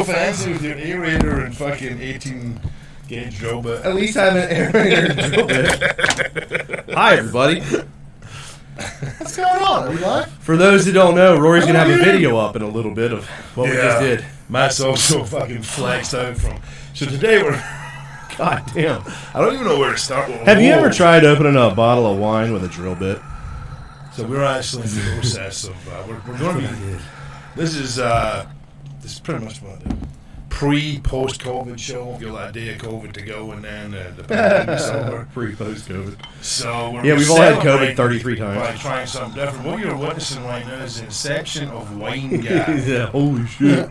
fancy with your aerator and fucking 18-gauge drill bit. At least have an aerator and drill bit. Hi, everybody. What's going on? Are we live? For those who don't know, Rory's going to have a video up in a little bit of what we just did. Matt's also fucking flexed out from... So today we're... God damn. I don't even know where to start. Have you ever tried opening a bottle of wine with a drill bit? So we're actually in the process of... we're going to be... This is pretty much what I do. Pre-post-COVID show. You'll have a day of COVID to go, and then the pandemic's over. Pre-post-COVID. So we've all had COVID 33 times. By trying something different. What you're witnessing right now is the inception of Wine Guy. Yeah, holy shit.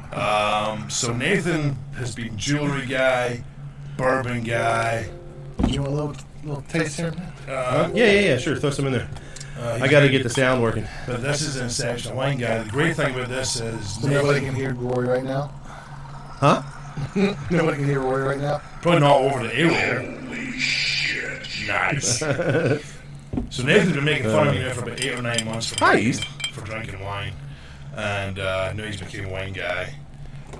So Nathan has been jewelry guy, bourbon guy. You want a little taste here, man? Yeah, sure. Throw some in there. I got to get the sound working. But this is the inception of Wine Guy. The great thing about this is... Nobody can hear Rory right now? Huh? Nobody can hear Rory right now? Probably not over the aerator. Holy shit. Nice. So Nathan's been making fun of me now for about 8 or 9 months for drinking wine. And now he's became a wine guy.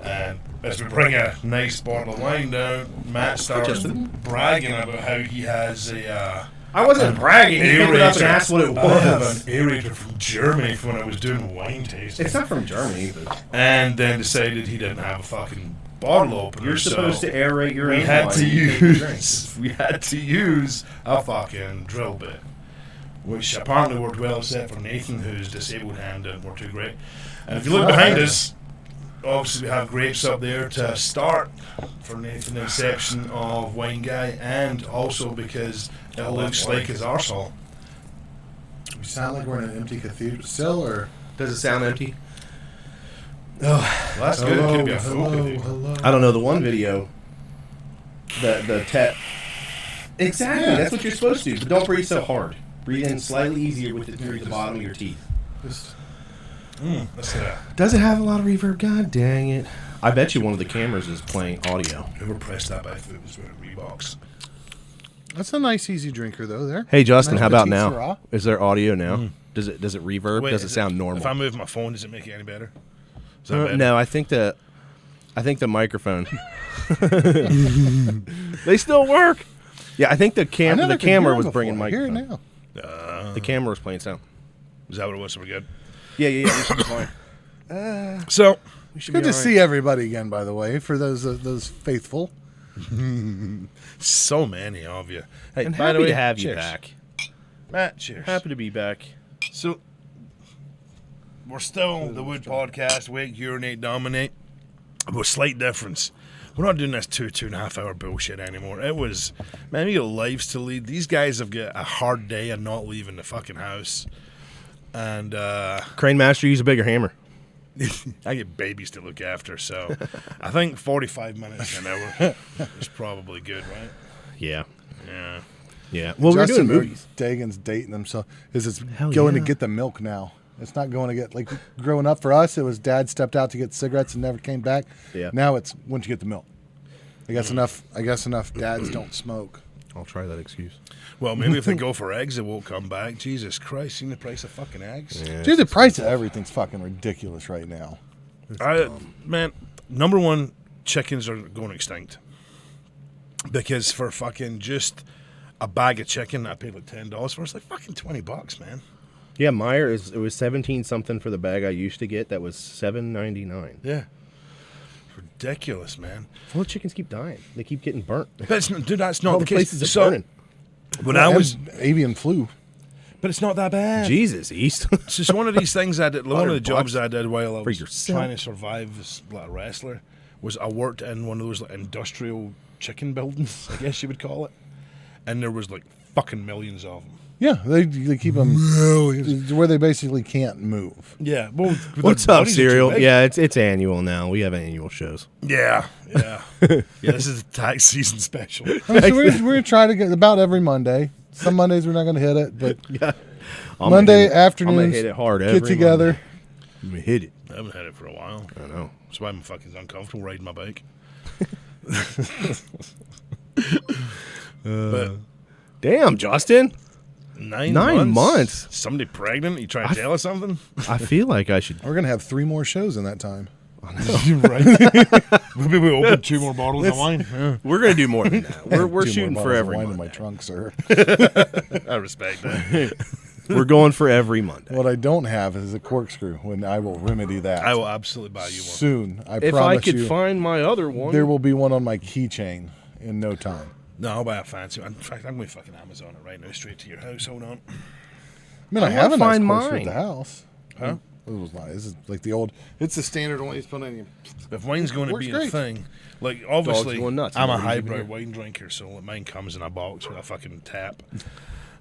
And as we bring a nice bottle of wine down, Matt starts bragging about how he has a... I wasn't bragging. He picked it up and asked what it was. I have an aerator from Germany from when I was doing wine tasting. It's not from Germany. But... And then decided he didn't have a fucking bottle opener. You're supposed to aerate your own We had wine. to use a fucking drill bit, which apparently worked well except for Nathan, whose disabled hand didn't work too great. And if you look behind us, obviously we have grapes up there to start for Nathan, the inception of Wine Guy, and also because it looks like his arsehole. We sound like we're in an empty cathedral still, or... Does it sound empty? Well, that's good. It could be a full cathedral. Hello. I don't know. The one video, the tap. Exactly. Yeah. That's what you're supposed to do. But don't breathe so hard. Breathe in slightly easier with it through the bottom of your teeth. Let's see that. Does it have a lot of reverb? God dang it. I bet you one of the cameras is playing audio. Whoever pressed that by foot was wearing Reeboks. That's a nice, easy drinker, though, there. Hey, Justin, Nice how about petite now? Syrah. Is there audio now? Does it reverb? Wait, does it sound normal? If I move my phone, does it make it any better? Is that better? No, I think the microphone. They still work. Yeah, I think the camera was bringing microphone. Here now. The camera was playing sound. Is that what it was? So we're good. Yeah. We should be fine. So We should Good be to all right. see everybody again, by the way, for those faithful. so many of you. Hey, And by happy the way, to have you cheers. back. Matt, cheers. Happy to be back. So we're still the Wood Podcast. Wake, urinate, dominate. But a slight difference. We're not doing this 2.5 hour bullshit anymore. It was, man, we got lives to lead. These guys have got a hard day of not leaving the fucking house. And Crane Master, use a bigger hammer. I get babies to look after, so I think 45 minutes an hour is probably good, right? Yeah. Yeah. Well, we're Justin doing movies. Dagan's dating himself. It's Hell going yeah. to get the milk now. It's not going to get, like, growing up for us, it was dad stepped out to get cigarettes and never came back. Yeah. Now it's once you get the milk. I guess enough dads don't smoke. I'll try that excuse. Well, maybe if they go for eggs, it won't come back. Jesus Christ, seen the price of fucking eggs? Yeah. Dude, the price of everything's fucking ridiculous right now. Man, number one, chickens are going extinct. Because for fucking just a bag of chicken, I paid like $10 for. It's like fucking $20, man. Yeah, Meyer it was 17 something for the bag I used to get. That was $7.99. Yeah. Ridiculous, man. Well, the chickens keep dying. They keep getting burnt. But it's not, dude, that's not All the the case. places are So, burning. when I was, avian flu. but it's not that bad. Jesus, East. It's just one of these things I did. One of the jobs $100 I did while I for was yourself. trying to survive as like a wrestler was I worked in one of those like industrial chicken buildings, I guess you would call it, and there was like fucking millions of them. Yeah, they keep them where they basically can't move. Yeah. Well, What's their up, bodies are too Serial? big. Yeah, it's annual now. We have annual shows. Yeah. Yeah. This is a tax season special. I mean, so we're going to try to get about every Monday. Some Mondays we're not going to hit it, but Yeah. Monday I'm gonna afternoons hit it hard. get every together. Monday. I'm gonna hit it. I haven't had it for a while. I know. That's why I'm fucking uncomfortable riding my bike. But Damn, Justin. 9 months? Somebody pregnant? You trying to tell us something? I feel like I should. We're going to have 3 more shows in that time. Right? Maybe we open 2 more bottles of wine. Yeah. We're gonna do more than that. We're 2 more shooting bottles for of every wine in Monday. my trunk, sir. I respect that. We're going for every Monday. What I don't have is a corkscrew, and I will remedy that. I will absolutely buy you one. soon. I If promise I could you, find my other one, there will be one on my keychain in no time. No, I'll buy a fancy one. In fact, I'm going to fucking Amazon it right now, straight to your house. Hold on. I mean, I wanna have a nice find corkscrew at mine. the house. Huh? This is like the old. It's the standard one. You put in. If wine's going to Works be a great. thing, like obviously, going nuts. I'm a You know, highbrow wine drinker, so mine comes in a box with a fucking tap.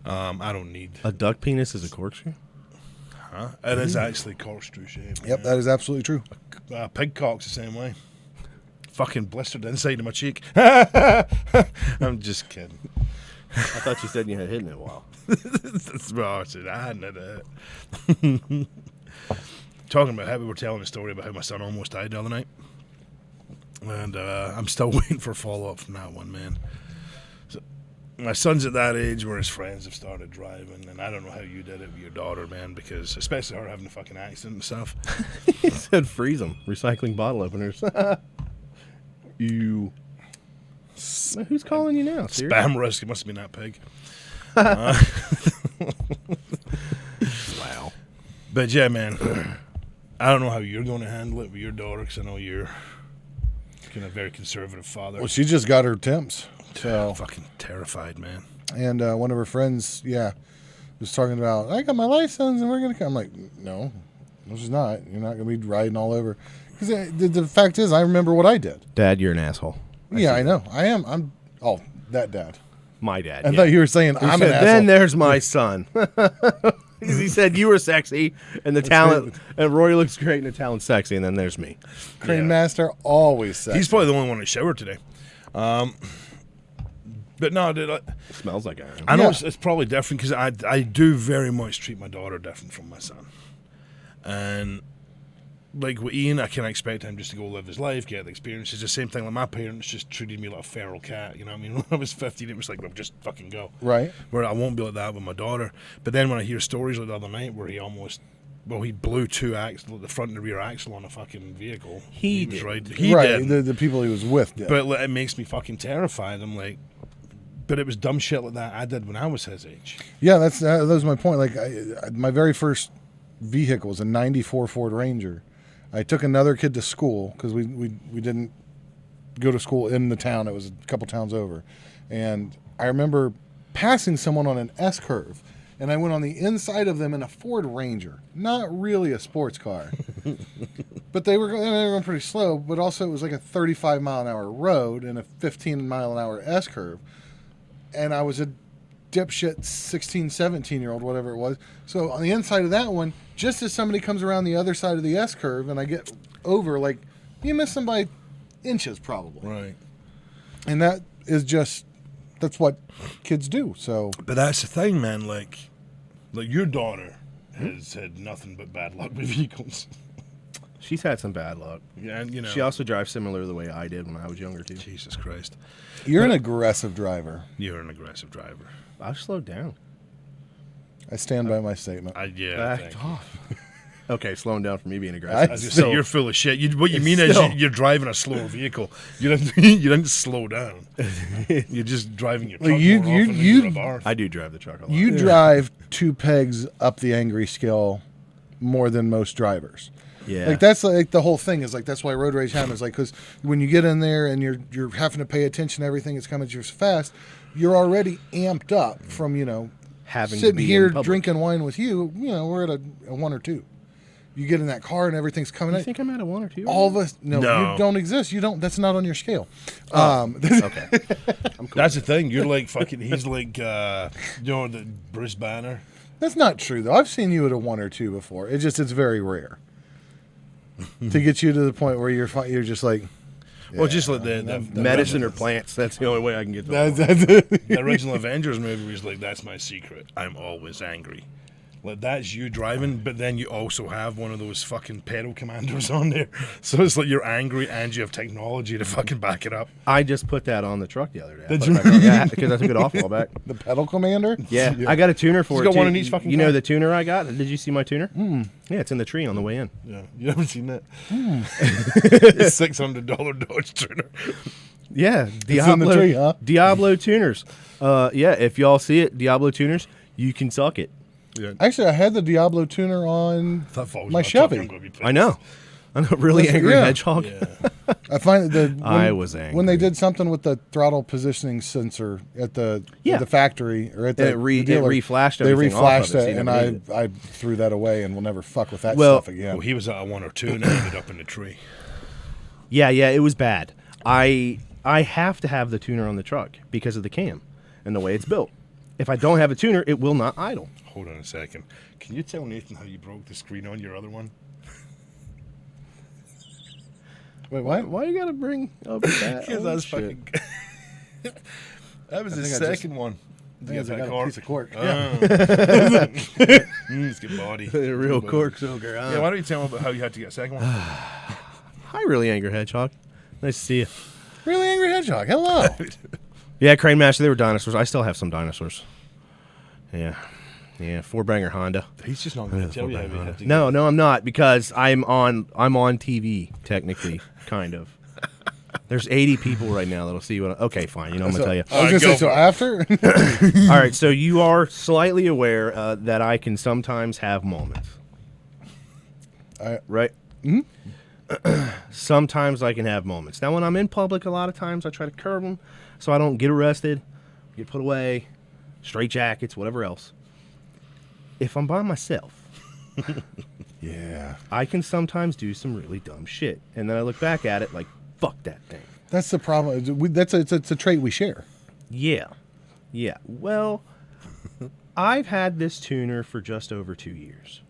I don't need. a duck penis is a corkscrew. Huh? It is actually corkscrew shaped. Yep, that is absolutely true. Pig cock's the same way. Fucking blistered inside of my cheek. I'm just kidding. I thought you said you had hidden it a while. That's what I said. I hadn't had it. Talking about how we were telling a story about how my son almost died the other night. And I'm still waiting for follow-up from that one, man. So, my son's at that age where his friends have started driving, and I don't know how you did it with your daughter, man, because especially her having a fucking accident and stuff. He said freeze them. Recycling bottle openers. You. Who's calling you now? Siri? Spam risk. It must have been that pig. Wow. But yeah, man, I don't know how you're going to handle it with your daughter, because I know you're kind of a very conservative father. Well, she just got her temps. So, I'm fucking terrified, man. and one of her friends, was talking about, I got my license and we're gonna come. I'm like, no, she's not. You're not gonna be riding all over. Because the fact is, I remember what I did. Dad, you're an asshole. I know. I am. I'm. Oh, that dad. My dad. I yeah. thought you were saying He I'm said, an asshole. then there's my son. Because he said you were sexy and the talent, and Roy looks great and the talent's sexy, and then there's me. Crane Master always says. He's probably the only one who showered today. But no, dude, It smells like iron. I know Yeah. it's probably different because I do very much treat my daughter different from my son. And like with Ian, I can expect him just to go live his life, get the experience. It's the same thing like my parents just treated me like a feral cat. You know what I mean? When I was 15, it was like, well, just fucking go. Right. Where I won't be like that with my daughter. But then when I hear stories like the other night where he blew 2 axles, the front and the rear axle on a fucking vehicle. He was did. right. He right. did. The people he was with did. But like, it makes me fucking terrified. I'm like, but it was dumb shit like that I did when I was his age. Yeah, that was my point. Like, my very first vehicle was a '94 Ford Ranger. I took another kid to school because we didn't go to school in the town. It was a couple towns over, and I remember passing someone on an S curve, and I went on the inside of them in a Ford Ranger. Not really a sports car, but they were going pretty slow. But also, it was like a 35-mile-an-hour road and a 15-mile-an-hour S curve. And I was a dipshit 16, 17-year-old, whatever it was. So on the inside of that one, just as somebody comes around the other side of the S curve and I get over, like, you miss them by inches probably. Right. And that's what kids do. So But that's the thing, man. Like your daughter has had nothing but bad luck with vehicles. She's had some bad luck. Yeah, and you know. She also drives similar to the way I did when I was younger, too. Jesus Christ. you're an aggressive driver. You're an aggressive driver. I've slowed down. I stand by my statement. Back Backed off. Okay, slowing down for me being I aggressive. was gonna say, you're full of shit. What you mean still- is you're driving a slower vehicle. You didn't slow down. You're just driving your truck Well, you- more you- often than you- you're a bar. I do drive the truck a lot. You drive 2 pegs up the angry scale more than most drivers. yeah. Like that's like the whole thing is like that's why road rage happens. Like because when you get in there and you're having to pay attention to everything that's coming at you so fast, you're already amped up from Having to sitting be here in public. drinking wine with you. We're at a 1 or 2. You get in that car and everything's coming You at think I'm at a 1 or 2? all of us. No, No. you don't exist. You don't. That's not on your scale. Okay. I'm cool. That's the thing. You're like fucking. He's like, the Bruce Banner. That's not true though. I've seen you at a 1 or 2 before. It's very rare to get you to the point where you're just like. Well, just like the Medicine or plants. That's the only way I can get to That's, it. the original Avengers movie was like, that's my secret. I'm always angry. Like that's you driving, but then you also have one of those fucking pedal commanders on there. So it's like you're angry and you have technology to fucking back it up. I just put that on the truck the other day. Did you? Yeah, because I took it off a while back. The pedal commander? Yeah, I got a tuner for He's it. got too. one in each fucking You car. know the tuner I got? Did you see my tuner? Yeah, it's in the tree on the way in. Yeah, you haven't seen that. It's $600 Dodge tuner. Yeah, It's in the tree, huh? Diablo tuners. Yeah, if y'all see it, Diablo tuners, you can suck it. Yeah. Actually, I had the Diablo tuner on my Chevy. I know. I'm a really Listen, angry yeah. hedgehog. Yeah. I find that I was angry. when they did something with the throttle positioning sensor at the factory or at the, it dealer, reflashed they everything off reflashed of it, so it, you and never need I threw that away and will never fuck with that Well- stuff again. Well, he was at a 1 or 2 and ended up in the tree. Yeah, it was bad. I have to have the tuner on the truck because of the cam and the way it's built. If I don't have a tuner, it will not idle. Hold on a second. Can you tell Nathan how you broke the screen on your other one? Wait, what? Why you gotta bring up that? Because Oh, that's shit. fucking. That was I the think I just- second one. I think I got a piece of cork. It's good body. A real cork soaker. Yeah, why don't you tell me about how you had to get a second one? Hi, really angry hedgehog. Nice to see you. Really angry hedgehog. Hello. Yeah, Crane Master. They were dinosaurs. I still have some dinosaurs. Yeah, 4-banger Honda. He's just not going to tell you how you had to No, I'm not because I'm on TV technically, kind of. There's 80 people right now that'll see what. Okay, fine. You know, I'm gonna tell you. I was going to say, so after? All right, so you are slightly aware that I can sometimes have moments, right? Mm-hmm. Sometimes I can have moments. Now, when I'm in public, a lot of times I try to curb them so I don't get arrested, get put away, straight jackets, whatever else. If I'm by myself, Yeah. I can sometimes do some really dumb shit, and then I look back at it like, fuck that thing. That's the problem. It's a trait we share. Yeah. Well, I've had this tuner for just over 2 years.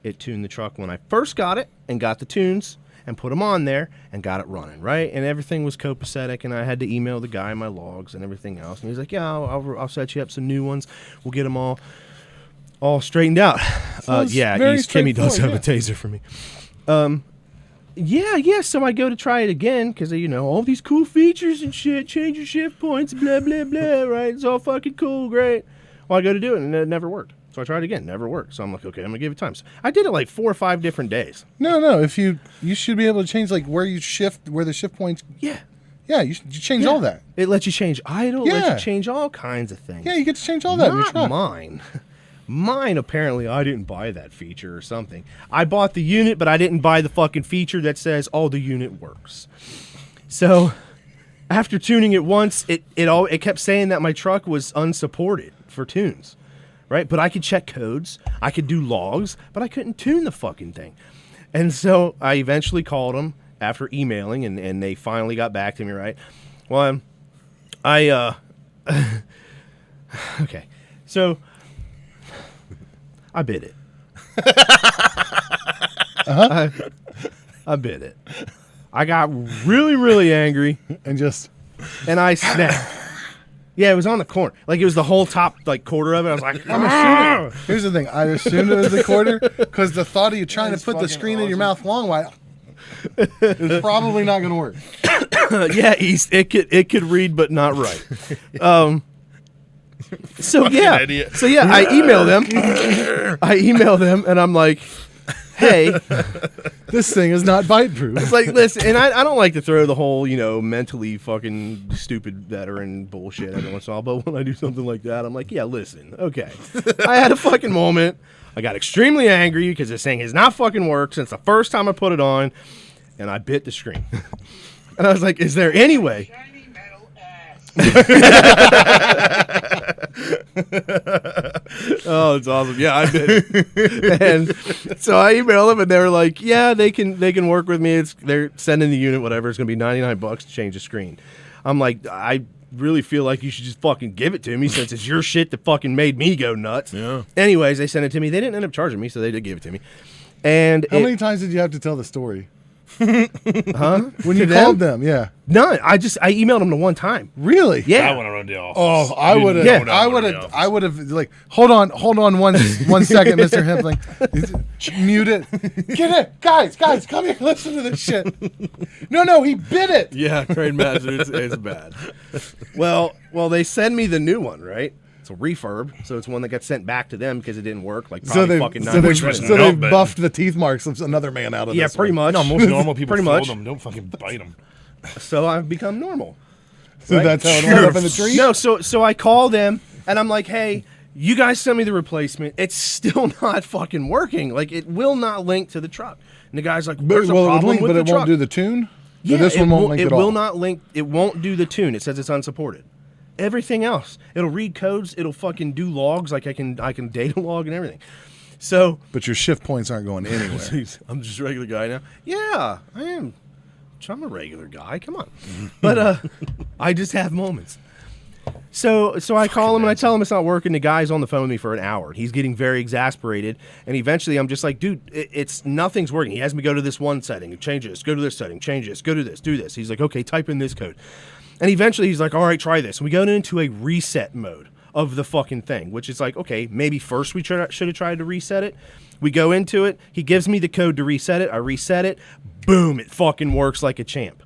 It tuned the truck when I first got it and got the tunes and put them on there and got it running, right? And everything was copacetic, and I had to email the guy my logs and everything else. And he's like, yeah, I'll set you up some new ones. We'll get them all straightened out. Kimmy does have a taser for me. So I go to try it again because, all these cool features and shit, change your shift points, blah, blah, blah, right? It's all fucking cool, great. Well, I go to do it, and it never worked. So I tried again, never worked. So I'm like, okay, I'm going to give it time. So I did it like 4 or 5 different days. No. If you should be able to change like where the shift points. Yeah. Yeah, you change all that. It lets you change idle, Yeah. lets you change all kinds of things. Yeah, you get to change all that in your Not truck. mine. Mine, apparently, I didn't buy that feature or something. I bought the unit, but I didn't buy the fucking feature that says, the unit works. So, after tuning it once, it kept saying that my truck was unsupported for tunes, right? But I could check codes, I could do logs, but I couldn't tune the fucking thing. And so, I eventually called them after emailing, and they finally got back to me, right? Well, okay, so I bid it. I bid it. I got really, really angry, And I snapped. Yeah, it was on the corner. Like, it was the whole top, quarter of it. I was like, here's the thing. I assumed it was the quarter because the thought of you trying to put the screen in your mouth long while is probably not going to work. yeah, East, it could read, but not right. So yeah, idiot. I email them, and I'm like, hey, This thing is not bite proof. it's like, listen, and I don't like to throw the whole, mentally fucking stupid veteran bullshit every once in a while, but when I do something like that, I'm like, yeah, listen, okay. I had a fucking moment. I got extremely angry because this thing has not fucking worked since the first time I put it on, and I bit the screen. And I was like, is there any way? Shiny metal ass. Oh, it's awesome. Yeah, I bit it. And so I emailed them, and they were like, yeah, they can work with me. They're sending the unit, whatever. It's going to be $99 to change the screen. I'm like, I really feel like you should just fucking give it to me since it's your shit that fucking made me go nuts. Yeah. Anyways, they sent it to me. They didn't end up charging me, so they did give it to me. And How many times did you have to tell the story? Huh? When you To them? called them, yeah. None. I emailed them the one time. Really? Yeah. I want to run the office. Oh, I You would have. know that I one would in the have. office. I would have like. Hold on one second, Mr. Hempling. Mute it. Get it, guys, come here. Listen to this shit. No, he bit it. Yeah, Train Master, it's bad. Well, they send me the new one, right? It's a refurb, so it's one that got sent back to them because it didn't work. Like probably fucking 9 Which was so no they bit. buffed the teeth marks of another man out of Yeah, this pretty one. much. No, most normal people pretty throw much. them. Don't fucking bite them. So I've become normal. So that's how it went up in the tree. No, so I call them and I'm like, hey, you guys sent me the replacement. It's still not fucking working. Like it will not link to the truck. And the guy's like, there's a Well, it would problem link, with but the it truck. won't do the tune. Yeah, So this one won't link it at all. will not link. It won't do the tune. It says it's unsupported. Everything else, it'll read codes. It'll fucking do logs. Like I can data log and everything. So But your shift points aren't going anywhere. jeez, I'm just a regular guy now. Yeah, I am. I'm a regular guy. Come on. But I just have moments. So I call him and I tell him it's not working. The guy's on the phone with me for an hour. He's getting very exasperated. And eventually I'm just like, dude, it's nothing's working. He has me go to this one setting, change this, go to this setting, change this, go to this, do this. He's like, okay, type in this code. And eventually he's like, all right, try this. And we go into a reset mode of the fucking thing, which is like, okay, maybe first we should have tried to reset it. We go into it. He gives me the code to reset it. I reset it. Boom, it fucking works like a champ.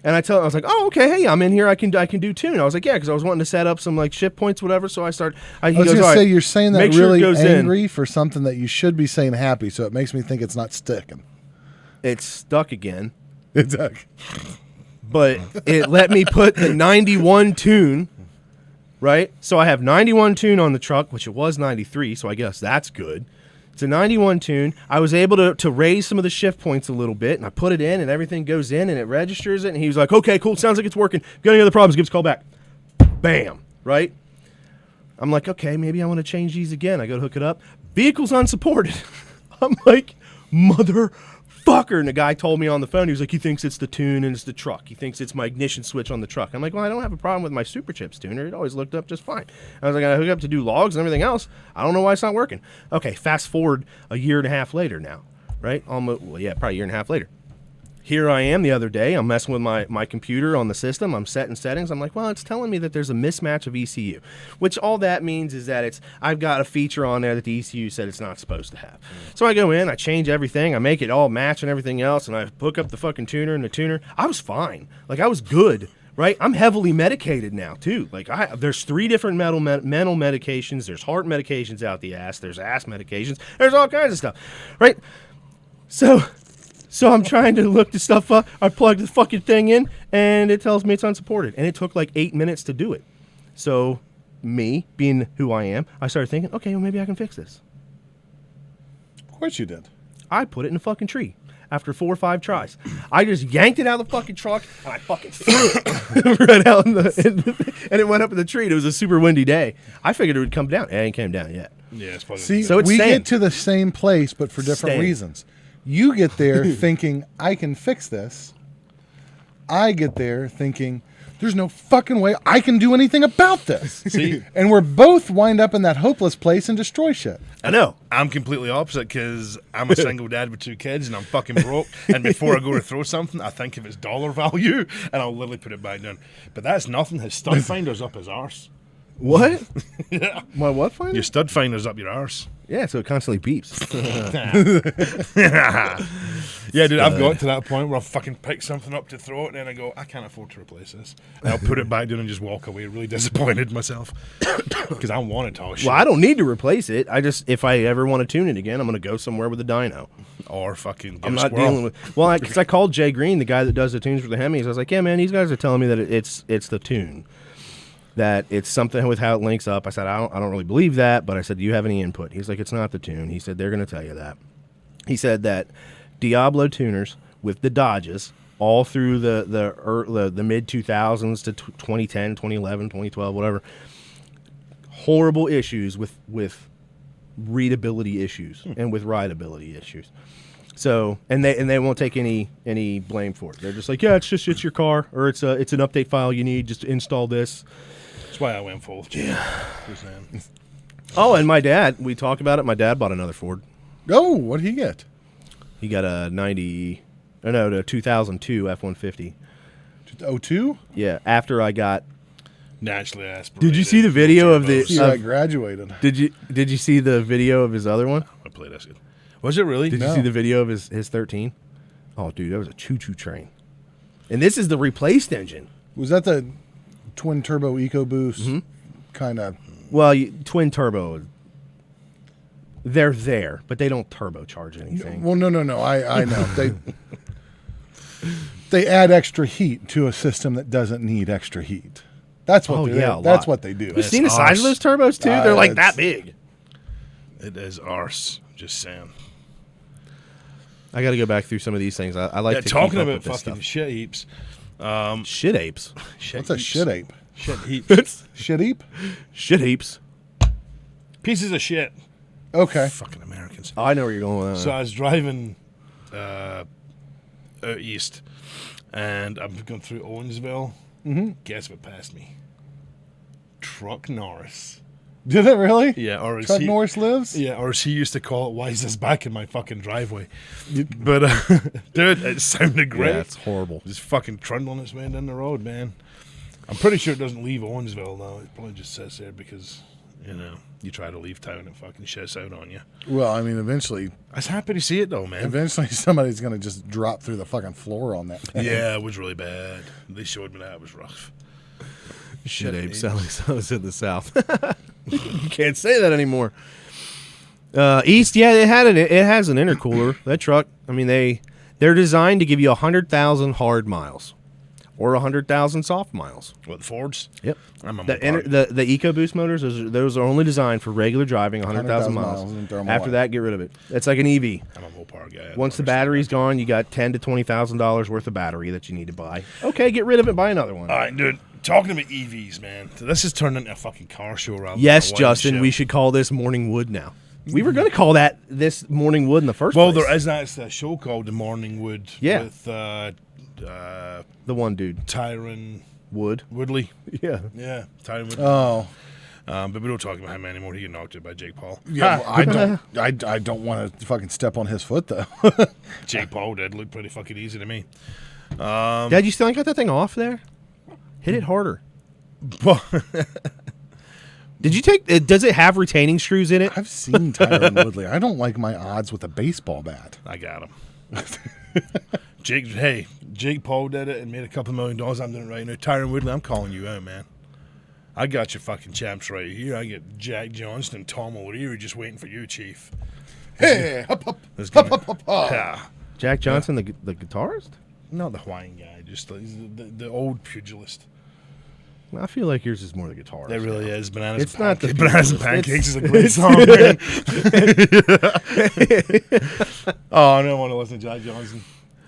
And I was like, oh, okay, hey, I'm in here. I can do tune. I was like, yeah, because I was wanting to set up some like shift points, whatever. So I start. I was goes, going all to say right, you're saying that make sure it really goes angry for something that you should be saying happy. So it makes me think it's not sticking. It's stuck again. Exactly. But it let me put the 91 tune, right? So I have 91 tune on the truck, which it was 93, so I guess that's good. It's a 91 tune. I was able to raise some of the shift points a little bit, and I put it in, and everything goes in, and it registers it, and he was like, okay, cool, sounds like it's working. Got any other problems, give us a call back. Bam, right? I'm like, okay, maybe I want to change these again. I go to hook it up. Vehicle's unsupported. I'm like, motherfucker. And the guy told me on the phone, he was like, he thinks it's the tune and it's the truck. He thinks it's my ignition switch on the truck. I'm like, well, I don't have a problem with my Super Chips tuner. It always looked up just fine. I was like, I hook up to do logs and everything else. I don't know why it's not working. Okay, fast forward a year and a half later now, right? Almost, well, yeah, probably a year and a half later. Here I am the other day. I'm messing with my computer on the system. I'm setting settings. I'm like, well, it's telling me that there's a mismatch of ECU, which all that means is that I've got a feature on there that the ECU said it's not supposed to have. So I go in, I change everything, I make it all match and everything else, and I hook up the fucking tuner and the tuner. I was fine. Like, I was good, right? I'm heavily medicated now, too. Like, there's 3 different mental medications. There's heart medications out the ass. There's ass medications. There's all kinds of stuff, right? So I'm trying to look the stuff up. I plug the fucking thing in, and it tells me it's unsupported. And it took like 8 minutes to do it. So me, being who I am, I started thinking, okay, well, maybe I can fix this. Of course you did. I put it in a fucking tree after 4 or 5 tries. I just yanked it out of the fucking truck, and I fucking threw it right out and it went up in the tree. And it was a super windy day. I figured it would come down. It ain't came down yet. Yeah, it's probably. See, So it's we staying. get to the same place, but for different Staying. reasons. You get there thinking, I can fix this. I get there thinking, there's no fucking way I can do anything about this. See? And we're both wind up in that hopeless place and destroy shit. I know. I'm completely opposite because I'm a single dad with 2 kids and I'm fucking broke. And before I go to throw something, I think of its dollar value and I'll literally put it back down. But that's nothing. His stud finder's up his arse. What? Yeah. My what finder? Your stud finder's up your arse. Yeah, so it constantly beeps. Yeah, dude, I've got to that point where I'll fucking pick something up to throw it and then I go, I can't afford to replace this. And I'll put it back down and just walk away really disappointed myself because I want it all shit. Well, I don't need to replace it. If I ever want to tune it again, I'm going to go somewhere with a dyno. Or fucking get I'm a not squirrel. dealing with. Well, because I called Jay Green, the guy that does the tunes for the Hemis. I was like, yeah, man, these guys are telling me that it's the tune, that it's something with how it links up. I said, I don't really believe that, but I said, do you have any input? He's like, it's not the tune. He said, they're going to tell you that. He said that Diablo tuners with the Dodges all through the mid 2000s to 2010, 2011, 2012, whatever, horrible issues with readability issues and with rideability issues. So and they won't take any blame for it. They're just like, yeah, it's your car, or it's an update file you need. Just install this. That's why I went full. Yeah. Oh, and my dad, we talked about it. My dad bought another Ford. Oh, what'd he get? He got a 90 No, the 2002 F-150. 02? Yeah, after I got. Naturally aspirated. Did you see the video of the? See, I graduated. Did you see the video of his other one? I played that good. Was it really? Did you No. see the video of his 13? Oh, dude, that was a choo-choo train. And this is the replaced engine. Was that the twin turbo EcoBoost kind of? Well, twin turbo. They're there, but they don't turbocharge anything. Well, no. I know they add extra heat to a system that doesn't need extra heat. That's what that's what they do. You seen the size of those turbos too? They're like that big. It is arse. Just saying. I got to go back through some of these things. I like to talking keep up about with this fucking stuff. shit heaps. Shit apes. What's a shit ape? Shit heaps. Shit ape? Shit heaps. Pieces of shit. Okay. Fucking Americans. Oh, I know where you're going with that. So I was driving out east, and I'm going through Owensville. Mm-hmm. Guess what passed me? Truck Norris. Did it really? Yeah, or as Chuck he, Norris lives? Yeah, or as he used to call it, why is this back in my fucking driveway? But, dude, it sounded great. Yeah, it's horrible. Just fucking trundling its way down the road, man. I'm pretty sure it doesn't leave Owensville, though. It probably just sits there because, you try to leave town and fucking shits out on you. Well, I mean, eventually I was happy to see it, though, man. somebody's going to just drop through the fucking floor on that thing. Yeah, it was really bad. They showed me that. It was rough. Shit apes selling those in the South. You can't say that anymore. East, yeah, it has an intercooler. That truck, I mean, they're designed to give you 100,000 hard miles or 100,000 soft miles. What, the Fords? Yep. I'm a The EcoBoost motors, those are only designed for regular driving, 100,000 miles. and throw 'em After away. that, get rid of it. It's like an EV. I'm a Mopar guy. Once the battery's gone, you got $10,000 to $20,000 worth of battery that you need to buy. Okay, get rid of it, buy another one. All right, dude. Talking about EVs, man. This has turned into a fucking car show rather Yes, than a Justin, show. we should call this Morning Wood now. We were going to call that this Morning Wood in the first Well, place. there is actually a show called The Morning Wood Yeah. with the one dude, Tyron Wood. Woodley. Yeah. Yeah, Tyron Woodley. Oh. But we don't talk about him anymore. He got knocked out by Jake Paul. Yeah, well, I don't want to fucking step on his foot, though. Jake Paul did look pretty fucking easy to me. Dad, you still ain't got that thing off there? Hit it harder. Did you take? Does it have retaining screws in it? I've seen Tyron Woodley. I don't like my odds with a baseball bat. I got him. Jake Paul did it and made a couple $1 million. I'm doing it right now. Tyron Woodley, I'm calling you out, man. I got your fucking champs right here. I get Jack Johnson and Tom O'Leary just waiting for you, Chief. Hey, Yeah. Jack Johnson, the guitarist? Not the Hawaiian guy, just the old pugilist. I feel like yours is more the guitarist. It really is. Bananas It's and not the Pancakes. Bananas and pugilist. Pancakes is a great song, man. Oh, I don't want to listen to Jack Johnson.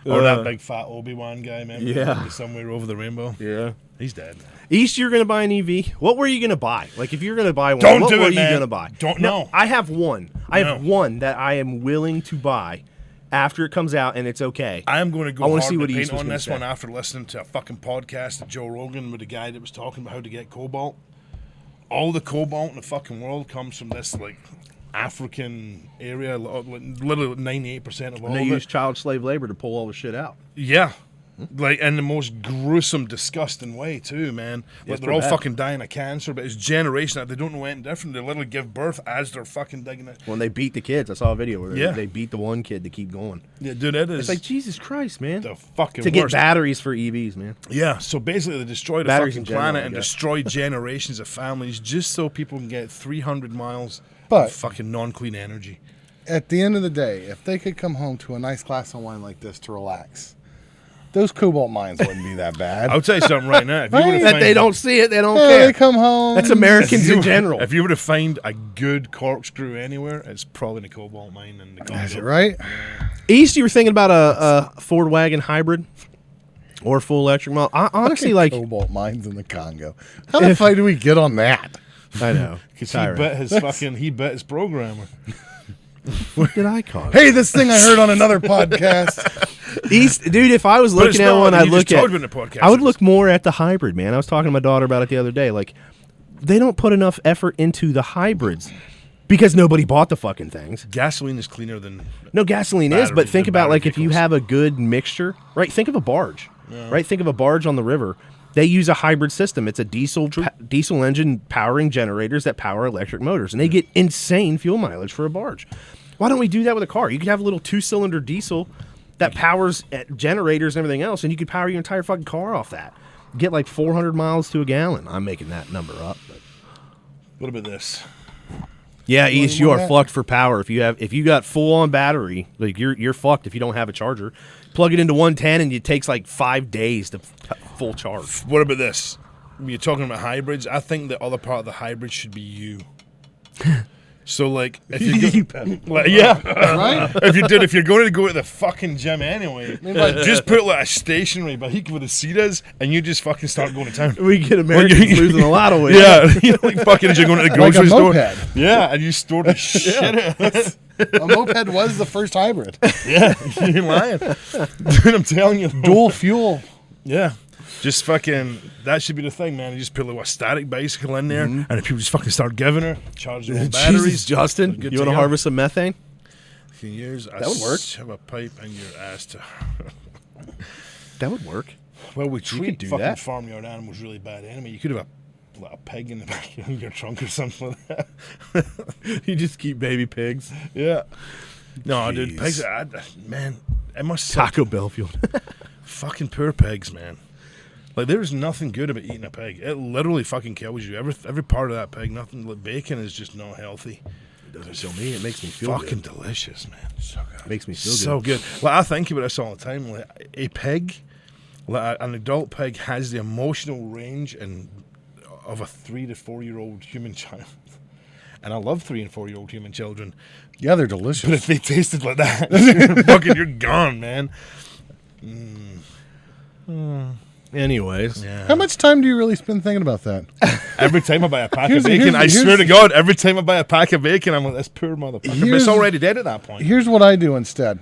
Or that big fat Obi-Wan guy, man. Yeah. Somewhere over the rainbow. Yeah. He's dead. East, you're going to buy an EV. What were you going to buy? Like, if you're going to buy one, Don't what do were it, you man. going to buy? Don't No, know. I have one. I have No. one that I am willing to buy after it comes out, and it's okay. I am going to go I wanna hard see what to East paint was on gonna this say. one after listening to a fucking podcast of Joe Rogan with a guy that was talking about how to get cobalt. All the cobalt in the fucking world comes from this, like, African area. Literally 98% of all And they of use it. child slave labor to pull all the shit out. Yeah. Like, in the most gruesome, disgusting way, too, man. Like, It's they're all bad. fucking dying of cancer, but it's generation that they don't know anything different. They literally give birth as they're fucking digging it. When they beat the kids, I saw a video where Yeah. they beat the one kid to keep going. Yeah, dude, it is It's like, Jesus Christ, man. the fucking To get worst. batteries for EVs, man. Yeah, so basically they destroy the Batteries fucking in general, planet I and guess. destroy generations of families just so people can get 300 miles But- of fucking non-clean energy. At the end of the day, if they could come home to a nice glass of wine like this to relax, those cobalt mines wouldn't be that bad. I'll tell you something right now. If you Right. were to That find, they don't see it, they don't Yeah, care. they come home. That's Americans in general. If you were to find a good corkscrew anywhere, it's probably the cobalt mine in the Congo. Is it right? East, you were thinking about a Ford wagon hybrid or full electric model. Honestly, like, Cobalt mines in the Congo. How the fuck do we get on that? I know. Because he bet his programmer. What did I call it? Hey, this thing I heard on another podcast. East, dude, if I was But it's looking at not, one, you I'd just look told at. me in the podcast I would it look is. more at the hybrid, man. I was talking to my daughter about it the other day. Like, they don't put enough effort into the hybrids. because nobody bought the fucking things. Gasoline is cleaner than. No, gasoline is, but Battery- think the about battery like if you vehicles. have a good mixture, right? Think of a barge, right? Think of a barge on the river. They use a hybrid system. It's a diesel engine powering generators that power electric motors, and they get insane fuel mileage for a barge. Why don't we do that with a car? You could have a little 2-cylinder diesel that powers generators and everything else, and you could power your entire fucking car off that. Get like 400 miles to a gallon. I'm making that number up. But. What about this? Yeah, East, you want are that? fucked for power. If you got full on battery, like you're fucked if you don't have a charger. Plug it into 110 and it takes like 5 days to full charge. What about this? You're talking about hybrids. I think the other part of the hybrid should be you. So like, if you Right? if you're going to go to the fucking gym anyway, just put like a stationary bike with a seat is, and you just fucking start going to town. We get Americans losing a lot of weight. Yeah, you like fucking as you're going to the Like a grocery store. moped. Yeah, and you store the shit out. A moped was the first hybrid. Yeah, you're lying. Dude, I'm telling you. Dual fuel. Yeah. Just fucking, that should be the thing, man. You just put like a static bicycle in there, and if people just fucking start giving her, charge their own batteries. Jesus, Justin, good you want to go. harvest some methane? Can use that would work. Shove a pipe in your ass to. That would work. Well, we treat could do fucking that. farmyard animals really bad anyway. You could have a pig in the back of your trunk or something like that. You just keep baby pigs. Yeah. No, dude, Jeez. pigs. Man, it must suck. Taco Bell fuel. Fucking poor pigs, man. Like, there's nothing good about eating a pig. It literally fucking kills you. Every part of that pig, nothing. Like, bacon is just not healthy. It doesn't kill me. It makes me feel Fucking good. delicious, man. So good. It makes me feel So good. good. Like, I think about this all the time. Like, a pig, like an adult pig, has the emotional range of a 3 to 4 year old human child. And I love 3 and 4 year old human children. Yeah, they're But delicious. if they tasted like that, fucking, you're gone, man. Anyways, Yeah. How much time do you really spend thinking about that? Every time I buy a pack Here's- of bacon, I here's- swear to God, every time I buy a pack of bacon, I'm like, this poor motherfucker. But it's Here's- already dead at that point. Here's what I do instead.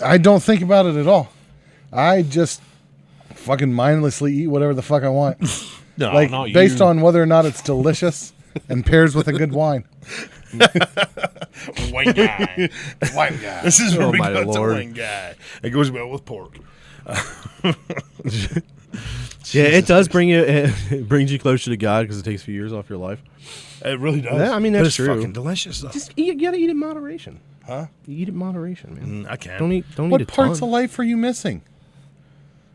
I don't think about it at all. I just fucking mindlessly eat whatever the fuck I want. No, Like not based you. on whether or not it's delicious and pairs with a good wine. Wine guy. Wine guy. This is where Oh, we my got the Lord. wine guy. It goes well with pork. yeah, it does bring you. It brings you closer to God because it takes a few years off your life. It really does. Yeah, I mean, But that's it's true. fucking delicious, though. Just you gotta eat in moderation. Huh? You eat in moderation, man. I can't. Don't eat a What parts ton. of life are you missing?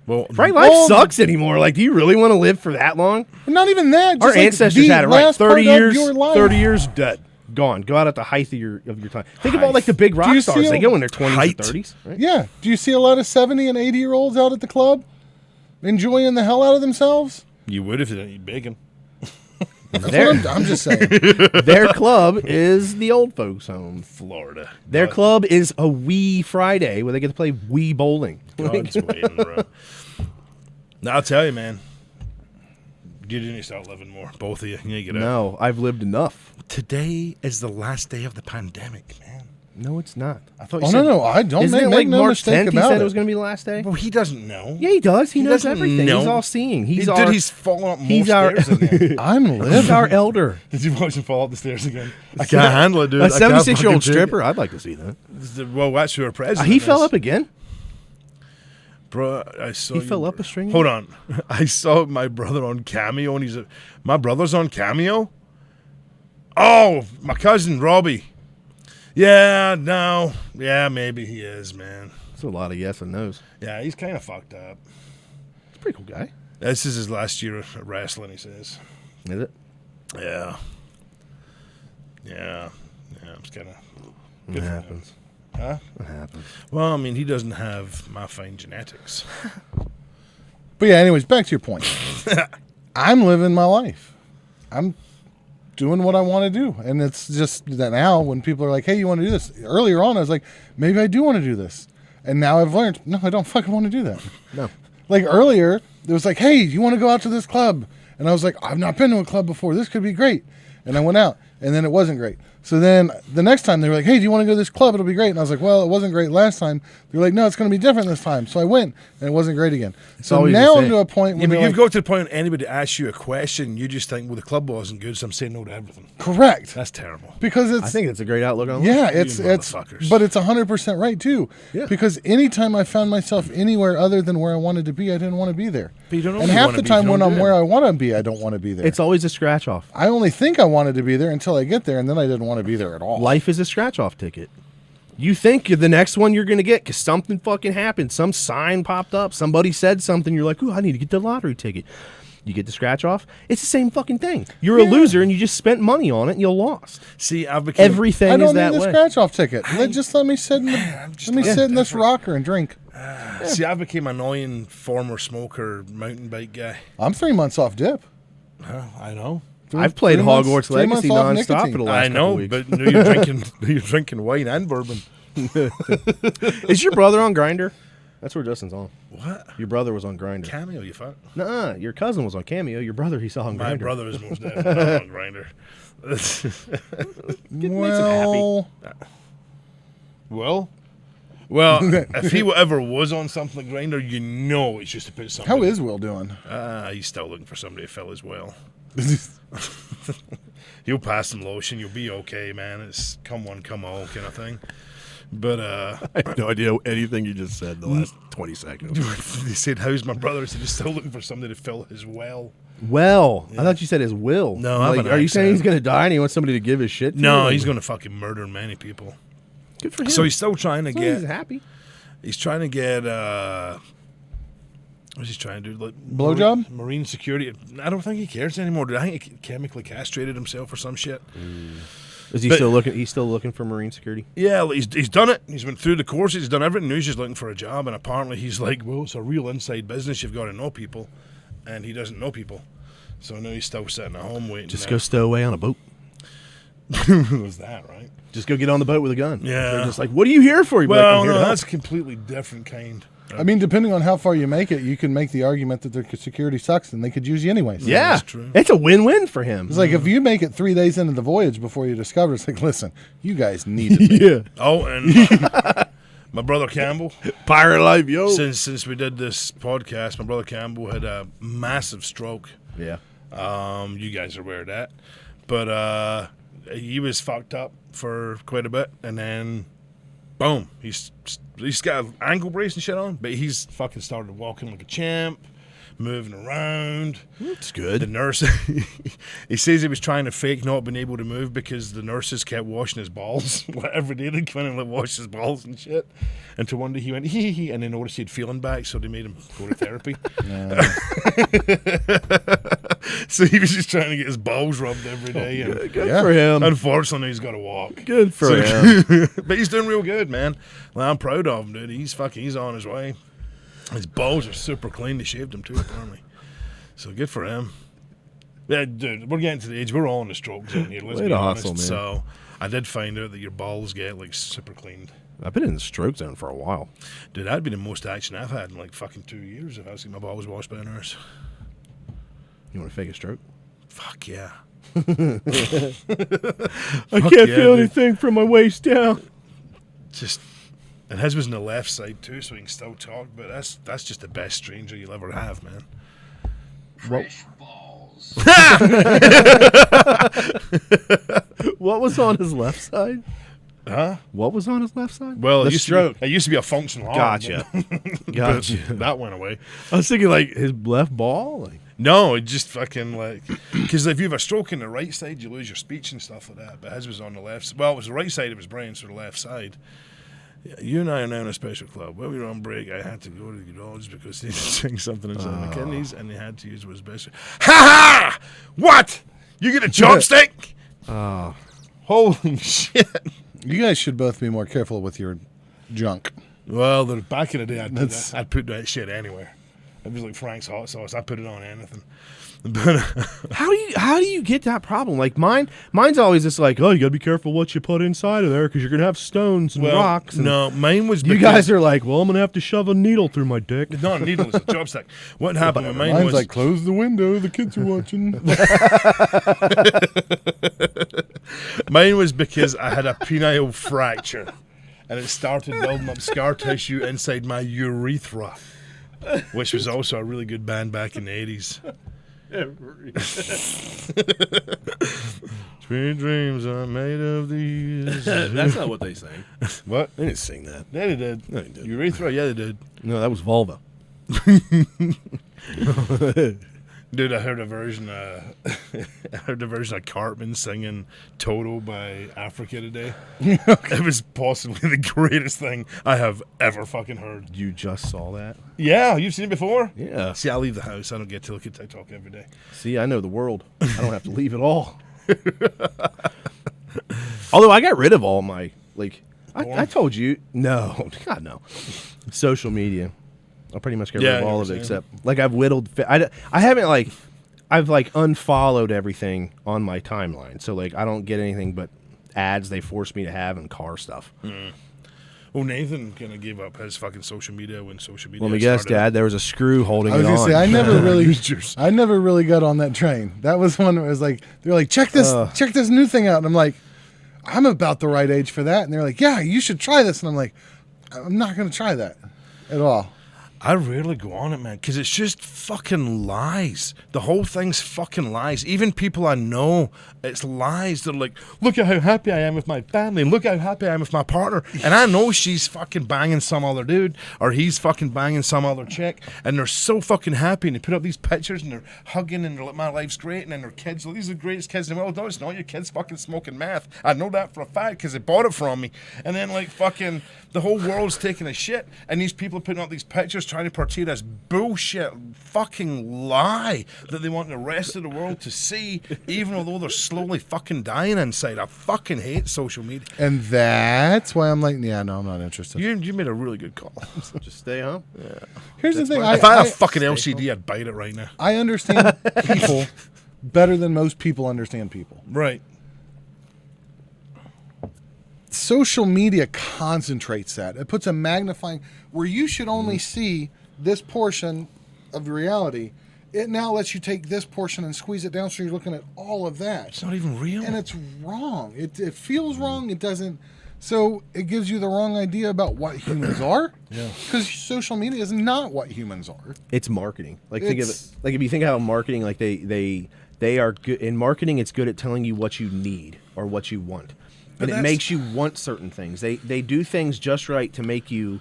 Well, Right, life Well- sucks anymore. Like, do you really want to live for that long? Not even that. Our just like ancestors the had it right. last 30 part of years, your life. 30 years dead, gone. Go out at the height of your time. Think of all like the big rock you stars. see They a- go in their 20s Height. and 30s. Right? Yeah. Do you see a lot of 70 and 80-year-olds out at the club enjoying the hell out of themselves? you would if you didn't eat bacon. That's Their, what I'm just saying. their club is the old folks' home. Florida. Their club is a Wii Friday where they get to play Wii bowling. God's waiting, bro. Now, I'll tell you, man. You need to start living more. Both of you. You need to get out. No, I've lived enough. Today is the last day of the pandemic, man. No, it's not. I thought you Oh, said... no. I don't Isn't make, it make like no March mistake 10th he about said it. it was going to be the last day? Well, he doesn't know. Yeah, he does. He knows doesn't everything. know. He's all seeing. He's Dude, our, he's falling up more he's our- stairs in there. I'm he's living. our elder. Did you watch him fall up the stairs again? I can't handle it, dude. A I can't 76-year-old fucking take stripper? I'd like to see that. it. Well, that's who our president He fell is. up again? Bro, I saw He you- fell up a string? Hold on. I saw my brother on Cameo, and my brother's on Cameo? Oh, my cousin Robbie. Yeah, no. Yeah, maybe he is, man. That's a lot of yes and no's. Yeah, he's kind of fucked up. He's a pretty cool guy. This is his last year of wrestling, he says. Is it? Yeah. Yeah. Yeah, it's kind of... It happens. Huh? It happens. Well, I mean, he doesn't have my fine genetics. But yeah, anyways, back to your point. I'm living my life. I'm doing what I want to do. And it's just that now when people are like, hey, you want to do this? Earlier on, I was like, maybe I do want to do this. And now I've learned, no, I don't fucking want to do that. No. Like earlier, it was like, hey, you want to go out to this club? And I was like, I've not been to a club before. This could be great. And I went out. And then it wasn't great. So then the next time they were like, hey, do you want to go to this club? It'll be great. And I was like, well, it wasn't great last time. They were like, no, it's going to be different this time. So I went, and it wasn't great again. So always now the I'm same. to a point Yeah, where but they're you've like, got to the point when anybody asks you a question, you just think, well, the club wasn't good, so I'm saying no to everything. correct. That's terrible. Because it's I think it's a great outlook on life. yeah, You it's motherfuckers. but it's 100% right too. Yeah. Because anytime I found myself anywhere other than where I wanted to be, I didn't want to be there. But you don't know And where you half wanna the be if time you when don't I'm do where it. I want to be, I don't want to be there. It's always a scratch off. I only think I wanted to be there until I get there, and then I didn't want to be there at all. Life is a scratch off ticket. You think you're the next one you're going to get because something fucking happened. Some sign popped up. Somebody said something. You're like, ooh, I need to get the lottery ticket. You get the scratch off. It's the same fucking thing. You're a loser and you just spent money on it and you lost. See, I've become Everything I is don't that need the way. scratch off ticket. Just let me sit in just sit in this different. rocker and drink. See, I became an annoying former smoker, mountain bike guy. I'm 3 months off dip. I know. I've played 3 months- Hogwarts 3 months Legacy off nonstop nicotine. for the last I know, couple weeks. but no, you're drinking wine and bourbon. Is your brother on Grinder? That's where Justin's on. What? Your brother was on Grinder. Cameo, you fuck. Nuh-uh. Your cousin was on Cameo. Your brother, he saw on My Grinder. brother is most definitely on Grinder. Well, Well, if he ever was on something like Grinder, you know it's just to put something. how is Will doing? He's still looking for somebody to fill his well. You'll pass some lotion, you'll be okay, man. It's come one, come all kind of thing. But I have no idea anything you just said in the last 20 seconds. they said, "How's my brother?" I said, "He's still looking for somebody to fill his well." Well, I thought you said his will. No, I have like, an are you saying accent. he's going to die and he wants somebody to give his shit to? No, him? he's going to fucking murder many people. Good for him. So he's still trying to As long as get. he's happy. He's trying to get. What's he trying to do? Like Blowjob? Marine security. I don't think he cares anymore. Dude. I think he chemically castrated himself or some shit. Is he But- still looking? He's still looking for Marine security. Yeah, he's done it. He's went through the courses. He's done everything. Now he's just looking for a job. And apparently he's like, well, it's a real inside business. You've got to know people. And he doesn't know people. So now he's still sitting at home waiting. Just go stow away on a boat. Was that, right? Just go get on the boat with a gun. Yeah. They're just like, what are you here for? You'd be like, Well, I'm here no, to help. that's a completely different kind. I mean, depending on how far you make it, you can make the argument that their security sucks and they could use you anyways. Yeah, that's true. it's a win-win for him. It's like if you make it 3 days into the voyage before you discover, it's like, listen, you guys needed me. yeah, Oh, and my brother Campbell. Pirate life, yo. Since we did this podcast, my brother Campbell had a massive stroke. yeah. You guys are aware of that. But he was fucked up for quite a bit, and then boom, he's got an ankle brace and shit on, but he's fucking started walking like a champ, moving around. It's The good. nurse, he says he was trying to fake not being able to move because the nurses kept washing his balls. Every day they'd come in and like wash his balls and shit. Until one day he went hee hee, and they noticed he'd feeling back, so they made him go to therapy. So he was just trying to get his balls rubbed every day, and Good Yeah. for him. unfortunately he's got to walk. Good for So- him. But he's doing real good, man. Well, I'm proud of him, dude. He's on his way. His balls are super clean. They shaved him too, apparently. So good for him. Yeah, dude, we're getting to the age we're all in the stroke zone here. Let's Way be to honest. hustle, man. So I did find out that your balls get like super cleaned. I've been in the stroke zone for a while. Dude, that'd be the most action I've had in like fucking 2 years if I was getting my balls washed by a nurse. You want to fake a stroke? Fuck yeah. I Fuck can't yeah, feel dude. anything from my waist down. Just, and his was on the left side too, so he can still talk. But that's just the best stranger you'll ever have, man. Fresh balls. What was on his left side? Huh? What was on his left side? Well, the it used stroke. To be a functional arm. Gotcha. but Gotcha. that went away. I was thinking like his left ball. Like, No, it just fucking like, because if you have a stroke in the right side, you lose your speech and stuff like that. But his was on the left. Well, it was the right side of his brain, so the left side. You and I are now in a special club. When we were on break, I had to go to the urologist because he was saying something inside my kidneys, and they had to use his best. Ha ha! What? You get a chopstick? Holy shit! You guys should both be more careful with your junk. Well, back in the day, I'd That's- put that shit anywhere. It was like Frank's hot sauce. I put it on anything. But How do you get that problem? Like mine's always just like, oh, you gotta be careful what you put inside of there because you're gonna have stones and rocks. And no, mine was. you guys are like, well, I'm gonna have to shove a needle through my dick. Not a needle, it's a chopstick. What happened with mine Mine's was like, close the window. The kids are watching. mine was because I had a penile fracture, and it started building up scar tissue inside my urethra, which was also a really good band back in the 80s. Sweet dreams are made of these. That's not what they sang. What? They didn't sing that. Yeah, they did. No, they didn't. Urethra? Yeah, they did. No, that was vulva. Dude, I heard a version. I heard a version of Cartman singing "Toto" by Africa today. It was possibly the greatest thing I have ever fucking heard. You just saw that? Yeah, you've seen it before. Yeah. See, I leave the house. I don't get to look at TikTok every day. See, I know the world. I don't have to leave at all. Although I got rid of all my I told you no, God no, social media. I pretty much get rid of all of it except I've whittled. I haven't I've unfollowed everything on my timeline, so I don't get anything but ads they force me to have and car stuff. Well, Nathan kind of gave up his fucking social media when social media. Let me guess, Dad. There was a screw holding I was it gonna on. say I never really got on that train. That was one that was like they're like check this new thing out, and I'm like, I'm about the right age for that, and they're like, yeah, you should try this, and I'm like, I'm not gonna try that at all. I rarely go on it, man, because it's just fucking lies. The whole thing's fucking lies. Even people I know, it's lies. They're like, look at how happy I am with my family. Look how happy I am with my partner. And I know she's fucking banging some other dude, or he's fucking banging some other chick, and they're so fucking happy, and they put up these pictures, and they're hugging, and they're like, my life's great, and then their kids, these are the greatest kids in the world. No, it's not. Your kid's fucking smoking meth. I know that for a fact, because they bought it from me. And then, fucking, the whole world's taking a shit, and these people are putting up these pictures trying to portray this bullshit fucking lie that they want the rest of the world to see, even although they're slowly fucking dying inside. I fucking hate social media. And that's why I'm like, yeah, no, I'm not interested. You made a really good call. Just stay home. Here's the thing. If I had a fucking LCD, I'd bite it right now. I understand people better than most people understand people. Right. Social media concentrates that. It puts a magnifying where you should only see this portion of reality. It now lets you take this portion and squeeze it down, so you're looking at all of that. It's not even real. And it's wrong. It feels wrong. It doesn't. So it gives you the wrong idea about what humans are. Yeah. Because social media is not what humans are. It's marketing. Think of it. If you think how marketing, they are good in marketing. It's good at telling you what you need or what you want, and it makes you want certain things. They do things just right to make you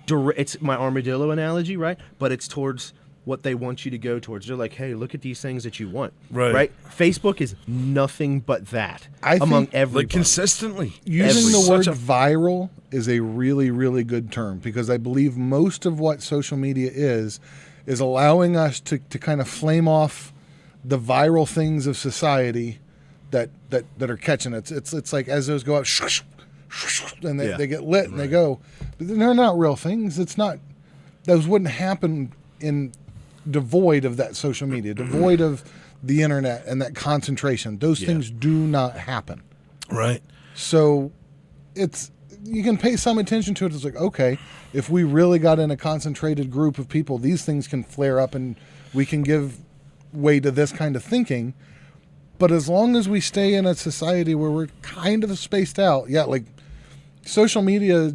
it's my armadillo analogy, right? But it's towards what they want you to go towards. They're like, hey, look at these things that you want. Right. Facebook is nothing but that among everybody. Consistently. Using the word viral is a really, really good term, because I believe most of what social media is allowing us to kind of flame off the viral things of society that are catching it. It's like as those go up, and they get lit and they go. But they're not real things. It's not. Those wouldn't happen in devoid of that social media, devoid of the internet and that concentration. Those things do not happen. Right. So you can pay some attention to it. It's like, okay, if we really got in a concentrated group of people, these things can flare up and we can give way to this kind of thinking. But as long as we stay in a society where we're kind of spaced out, social media,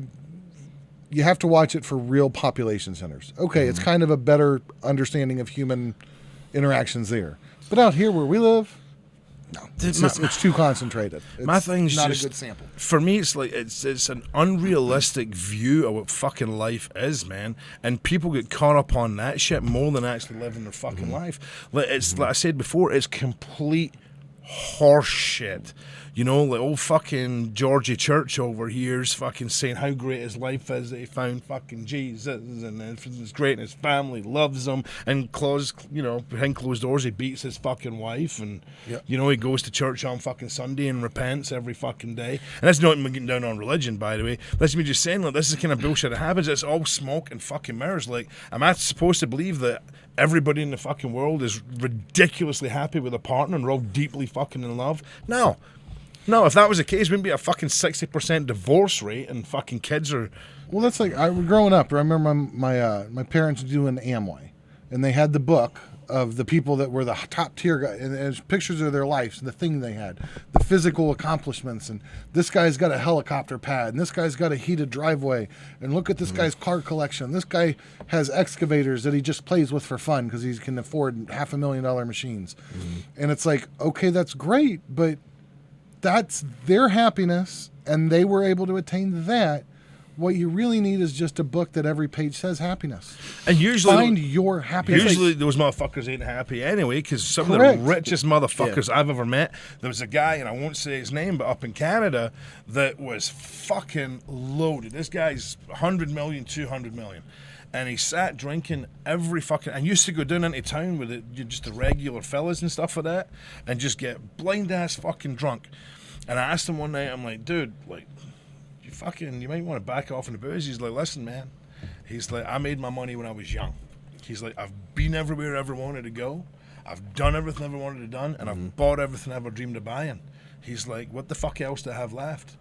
you have to watch it for real population centers. Okay, it's kind of a better understanding of human interactions there. But out here where we live, no, it's too concentrated. My thing's not just a good sample. For me, it's it's an unrealistic view of what fucking life is, man. And people get caught up on that shit more than actually living their fucking life. It's like I said before, it's complete horse shit. You know, like old fucking Georgie Church over here's fucking saying how great his life is that he found fucking Jesus and everything's great and his family loves him, and behind closed doors he beats his fucking wife, and you know, he goes to church on fucking Sunday and repents every fucking day. And that's not getting down on religion, by the way. That's me just saying, like, this is the kind of bullshit that happens. It's all smoke and fucking mirrors. Like, am I supposed to believe that everybody in the fucking world is ridiculously happy with a partner and we're all deeply fucking in love? No, if that was the case, wouldn't be a fucking 60% divorce rate and fucking kids are... Well, that's like, growing up, I remember my parents doing Amway, and they had the book of the people that were the top tier guys, and it was pictures of their lives, and the thing they had, the physical accomplishments, and this guy's got a helicopter pad, and this guy's got a heated driveway, and look at this guy's car collection. This guy has excavators that he just plays with for fun because he can afford $500,000 machines. And it's like, okay, that's great, but that's their happiness, and they were able to attain that. What you really need is just a book that every page says happiness. And usually, find your happiness. Usually, those motherfuckers ain't happy anyway, because some Correct. of the richest motherfuckers I've ever met. There was a guy, and I won't say his name, but up in Canada, that was fucking loaded. This guy's 100 million, 200 million. And he sat drinking every fucking... And used to go down into town with just the regular fellas and stuff like that, and just get blind-ass fucking drunk. And I asked him one night, I'm like, dude, like, you might want to back off in the booze. He's like, listen, man. He's like, I made my money when I was young. He's like, I've been everywhere I ever wanted to go. I've done everything I ever wanted to done, and I've bought everything I ever dreamed of buying. He's like, what the fuck else do I have left?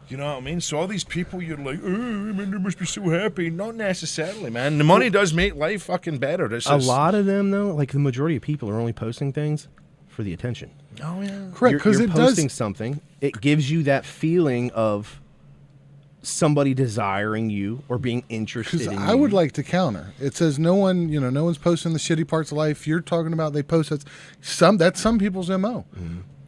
You know what I mean? So all these people, you're like, oh, I mean, they must be so happy. Not necessarily, man. The money does make life fucking better. A lot of them, though, like the majority of people are only posting things for the attention. Oh, yeah. Correct, because you're it posting does something. It gives you that feeling of somebody desiring you or being interested in you. I would like to counter. It says no one's posting the shitty parts of life. You're talking about they post it. That's some people's MO.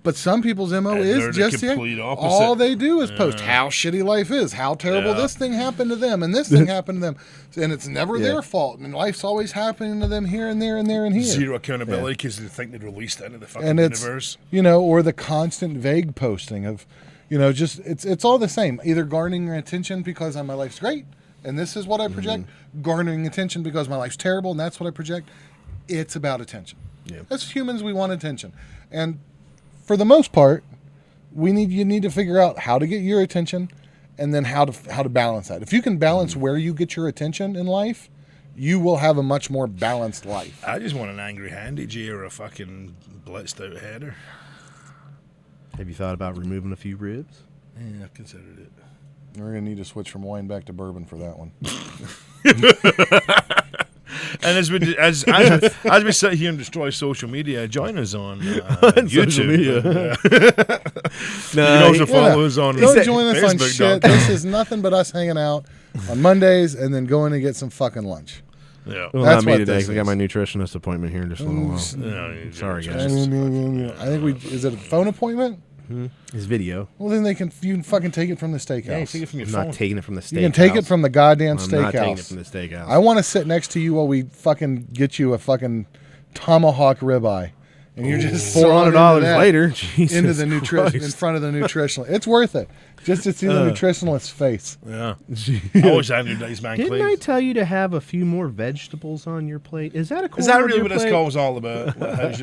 But some people's MO is just complete opposite. All they do is post how shitty life is, how terrible this thing happened to them, and this thing happened to them. And it's never their fault. And life's always happening to them here and there and there and here. Zero accountability because they think they'd released that into the fucking and it's, universe. Or the constant vague posting of, just it's all the same. Either garnering attention because my life's great, and this is what I project, garnering attention because my life's terrible, and that's what I project. It's about attention. Yeah. As humans, we want attention. And for the most part, you need to figure out how to get your attention, and then how to balance that. If you can balance where you get your attention in life, you will have a much more balanced life. I just want an angry handy G or a fucking blitzed out header. Have you thought about removing a few ribs? Yeah, I've considered it. We're gonna need to switch from wine back to bourbon for that one. And as we sit here and destroy social media, join us on YouTube. You can also follow us on Don't join us on Facebook. shit. This is nothing but us hanging out on Mondays and then going to get some fucking lunch. Yeah. Well, That's not me what today this because I got is. my nutritionist appointment here in just a little while. No, Sorry, I guys. think is it a phone appointment? His video. Well, then you can fucking take it from the steakhouse. Yeah, take it from your I'm phone. not taking it from the steakhouse. You can take it from the goddamn I'm not taking it steakhouse. from the steakhouse. I want to sit next to you while we fucking get you a fucking tomahawk ribeye, and you're just $400 later. into the nutrition in front of the nutritionalist. It's worth it just to see the nutritionalist's face. Yeah. I always have your days, man. Didn't Clean. I tell you to have a few more vegetables on your plate? Is that a Is that corner of really your what this plate? call was all about? Like, how's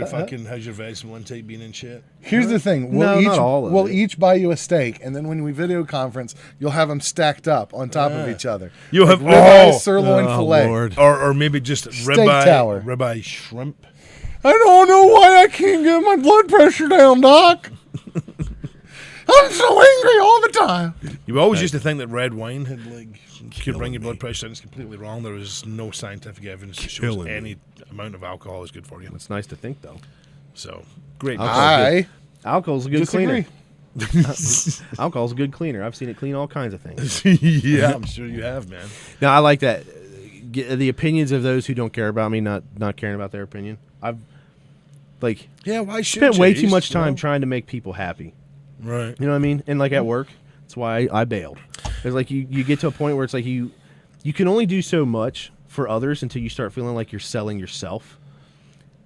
your vegetable intake being and shit? Here's the thing: No, not all of we'll it. each buy you a steak, and then when we video conference, you'll have them stacked up on top of each other. You'll have ribeye, sirloin, filet. Lord. or maybe just tower. ribeye shrimp. I don't know why I can't get my blood pressure down, Doc. I'm so angry all the time. You always used to think that red wine could bring your blood pressure down. It's completely wrong. There is no scientific evidence that shows Killing any amount of alcohol is good for you. It's nice to think, though. So great. I Alcohol's a good disagree. cleaner. Alcohol's a good cleaner. I've seen it clean all kinds of things. Yeah, I'm sure you have, man. Now, I like that. The opinions of those who don't care about me, not caring about their opinion. I've Yeah, why should spent you? way too much time trying to make people happy. Right. You know what I mean? And like at work, that's why I bailed. It's like you get to a point where it's like you can only do so much for others until you start feeling like you're selling yourself.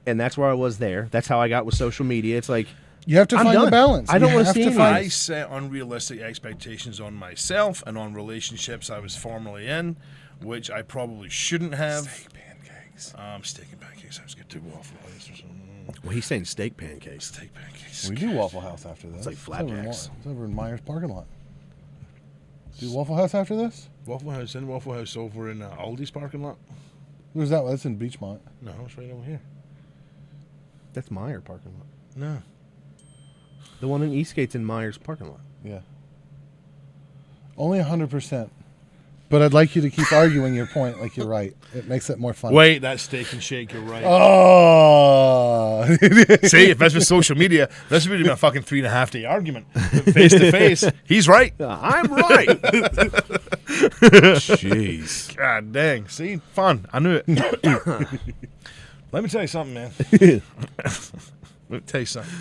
And that's where I was there. That's how I got with social media. It's like You have to I'm find the done. balance. I don't You wanna have see to any. find- I set unrealistic expectations on myself and on relationships I was formerly in, which I probably shouldn't have. Steak pancakes. Steak and pancakes. I was good to Waffle House or something. Well, he's saying steak pancakes. Steak pancakes. We do Waffle House after this. like It's over in flapjacks. It's over in Myers parking lot. Do Waffle House after this? Waffle House in Waffle House over in Aldi's parking lot. Where's that? That's in Beachmont. No, it's right over here. That's Meyer parking lot. No. The one in Eastgate's in Myers parking lot. Yeah. Only 100%. But I'd like you to keep arguing your point like you're right. It makes it more fun. Wait, that's Steak and Shake. You're right. Oh. See, if that's with social media, this would be a fucking 3.5 day argument. Face to face, he's right. I'm right. Jeez. God dang. See, fun. I knew it. Let me tell you something, man. Let me tell you something.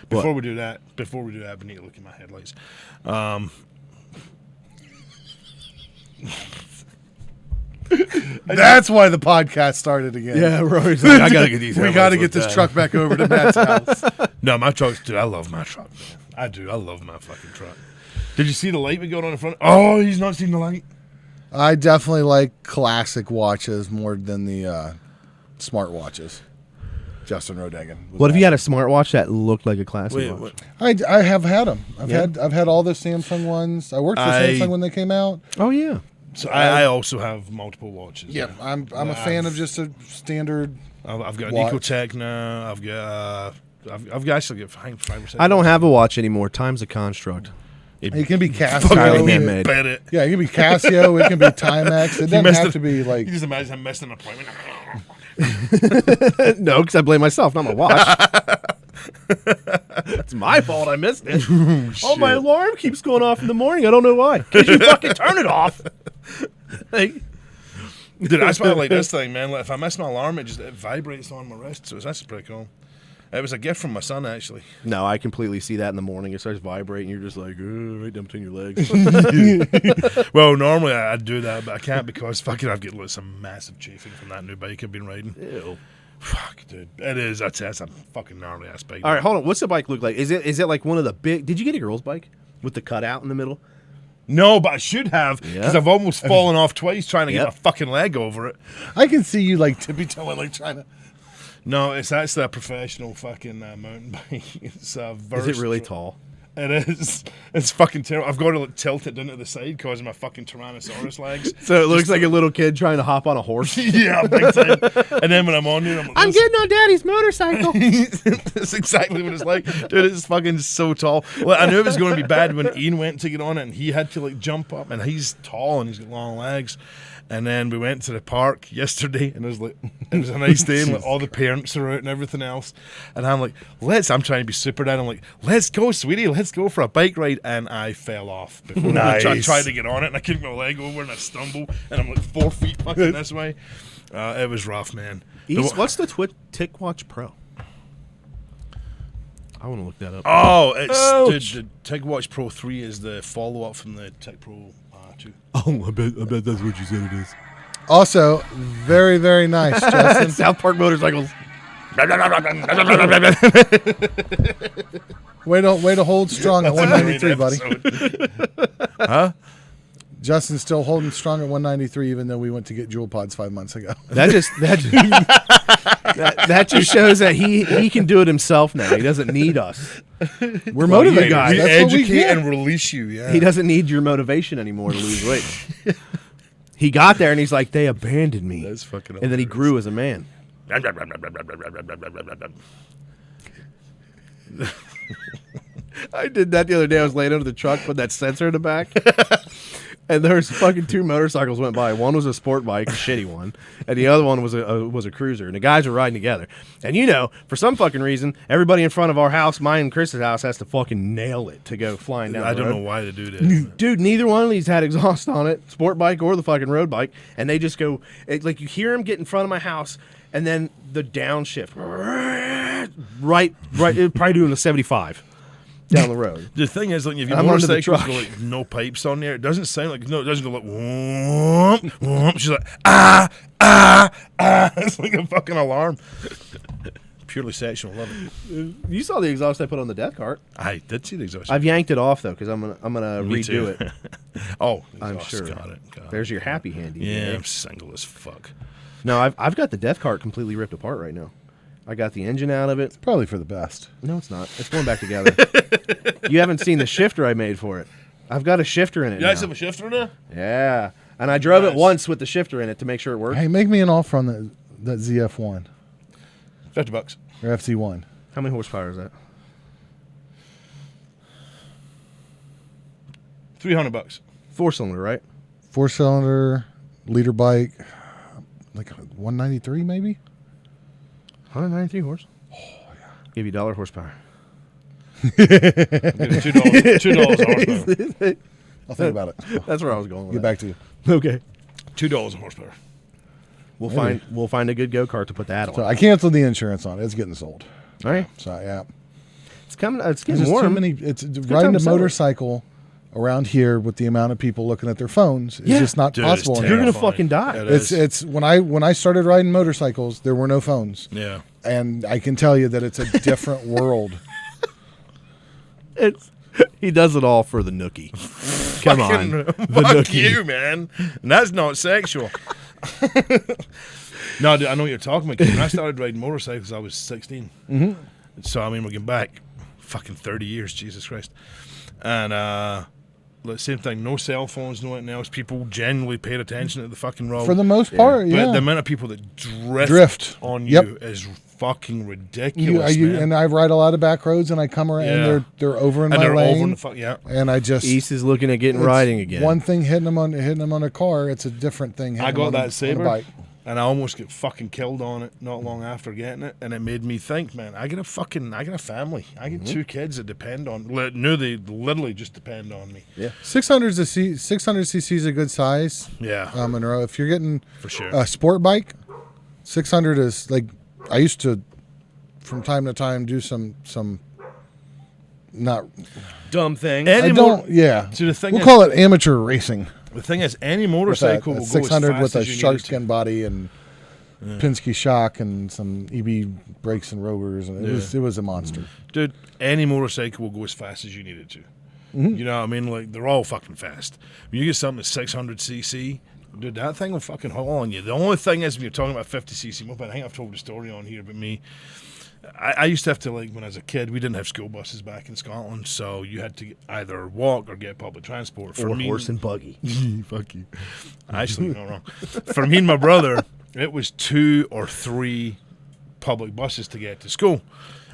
Before we do that, we need to look at my headlights. That's why the podcast started again. Yeah, Rory's like, I gotta get these. We got to get this truck back over to Matt's house. No, my truck's, dude, I love my truck, man. I do. I love my fucking truck. Did you see the light we got on the front? Oh, he's not seen the light. I definitely like classic watches more than the smart watches. Justin Rodegan. What if you had a smartwatch that looked like a classic Wait, watch? what? I have had them. Yeah. I've had all the Samsung ones. I worked for Samsung when they came out. Oh yeah. So I also have multiple watches. Yeah, I'm a fan of just a standard. I've got an Watch. Ecotech now. I've got actually got 5 or 7. I don't have a watch anymore. Time's a construct. It can be Entirely Casio. handmade. Bet it. Yeah, it can be Casio. It can be Timex. It doesn't messed have it- to be like. You just imagine I missed an appointment. No, because I blame myself, not my watch. It's my fault I missed it. Oh, my alarm keeps going off in the morning. I don't know why. Because you fucking turn it off. Like, Dude, I smell like this thing, man. Like, if I miss my alarm, it vibrates on my wrist. So it's actually pretty cool. It was a gift from my son, actually. no, I completely see that in the morning. It starts vibrating. You're just like, right down between your legs. Well, normally I'd do that, but I can't because fucking I've got some massive chafing from that new bike I've been riding. Ew. Fuck, dude. It is. That's a fucking gnarly ass bike. All right, hold on. What's the bike look like? Is it like one of the big? Did you get a girl's bike with the cutout in the middle? No, but I should have because Yeah. I've almost fallen off twice trying to get Yep. my fucking leg over it. I can see you like tippy toeing, like trying to. No, it's actually a professional fucking mountain bike. It's Is it really tall? It is. It's fucking terrible. I've got to tilt it down to the side causing my fucking Tyrannosaurus legs. So it looks like a little kid trying to hop on a horse. Yeah, big time. And then when I'm on it, I'm getting on Daddy's motorcycle. That's exactly what it's like. Dude, it's fucking so tall. Well, I knew it was going to be bad when Ian went to get on it and he had to like jump up and he's tall and he's got long legs. And then we went to the park yesterday and it was a nice day and like, all the parents are out and everything else. And I'm like, I'm trying to be super dad. I'm like, let's go, sweetie, let's go for a bike ride. And I fell off before I tried to get on it and I kicked my leg over and I stumble and I'm like 4 feet fucking this way. It was rough, man. What's the TicWatch Pro? I want to look that up. Oh, it's the TicWatch Pro 3 is the follow-up from the Tic Pro 2. Oh, I bet that's what you said it is. Also, very, very nice, Justin. South Park motorcycles. way to hold strong at 193, buddy. Huh? Justin's still holding strong at 193, even though we went to get Jewel Pods 5 months ago. That just shows that he can do it himself now. He doesn't need us. We're motivated. guys. We That's what we educate get. and release you, yeah. He doesn't need your motivation anymore to lose weight. He got there and he's like, they abandoned me. That's fucking And then he grew as a man. I did that the other day. I was laying under the truck with that sensor in the back. And there's fucking 2 motorcycles went by. One was a sport bike, a shitty one, and the other one was a cruiser. And the guys were riding together. And you know, for some fucking reason, everybody in front of our house, mine and Chris's house, has to fucking nail it to go flying down. I the don't road. know why they do this. Dude, neither one of these had exhaust on it, sport bike or the fucking road bike, and they just go like you hear them get in front of my house, and then the downshift, right, probably doing a 75 down the road. The thing is, like, if you I'm under the motorcycles truck. with like no pipes on there, it doesn't sound like it doesn't go like whoomp, whoomp. She's like ah. It's like a fucking alarm. purely sexual. Love it. You saw the exhaust I put on the death cart. I did see the exhaust. I've yanked it off though because I'm gonna Me redo too. it. Oh, I'm exhaust, sure. Got it. There's your happy handy. Yeah, eh? I'm single as fuck. No, I've got the death cart completely ripped apart right now. I got the engine out of it. Probably for the best. No, it's not. It's going back together. You haven't seen the shifter I made for it. I've got a shifter in it. You guys now. have a shifter now? Yeah, and I drove it Nice. once with the shifter in it to make sure it worked. Hey, make me an offer on that ZF1 $50. or FC1. How many horsepower is that? $300. 4-cylinder, right? 4-cylinder, liter bike, like 193 maybe? 193 horse. Oh yeah. Give you $1 horsepower. $2 a horsepower. I'll think about it. That's where I was going with Get that. back to you. Okay. $2 a horsepower. We'll find a good go-kart to put that on. So I canceled the insurance on it. It's getting sold. All right. So yeah. It's coming. It's There's getting just warm. too many. It's time riding to a sell it. motorcycle around here with the amount of people looking at their phones is Yeah. just not Dude, it's possible. You're anymore. gonna fucking die. It It's is. when I started riding motorcycles, there were no phones, Yeah. and I can tell you that it's a different world. He does it all for the nookie. Come on, the Fuck nookie. you, man. And that's not sexual. No, dude, I know what you're talking about. 'Cause when I started riding motorcycles, I was 16. Mm-hmm. So, I mean, we're getting back fucking 30 years, Jesus Christ. And, same thing, no cell phones, no anything else. People genuinely paid attention to the fucking road. For the most part, But yeah. the amount of people that drift on you Yep. is fucking ridiculous, You, man. and I ride a lot of back roads, and I come around, Yeah. and they're over in And my they're lane, over in the fuck, yeah. and I just East is looking at getting it's riding again. One thing hitting them on a car, it's a different thing. Hitting I got them that on Sabre, a bike. and I almost got fucking killed on it not long after getting it, and it made me think, man, I got a family. I got 2 kids that depend on, no, they literally just depend on me. 600 cc is a good size. Yeah, Monroe. If you're getting for sure. a sport bike, 600 is like I used to, from time to time, do some not. Dumb thing. Any I more- don't. Yeah, See, the thing we'll is, call it amateur racing. the thing is, any With motorcycle a will go 600 as fast with a as you need shark it to. skin body and Penske shock and some EB brakes and rotors, and it was a monster. Dude, any motorcycle will go as fast as you need it to. You know what I mean? Like, they're all fucking fast. When you get something that's 600cc, dude, that thing will fucking haul on you. The only thing is, when you're talking about 50cc moped, I think I've told the story on here, but me, I used to have to, like, when I was a kid, we didn't have school buses back in Scotland, so you had to either walk or get public transport. For Or me, horse and buggy. fuck you. Actually, no, wrong. For me and my brother, it was 2 or 3 public buses to get to school.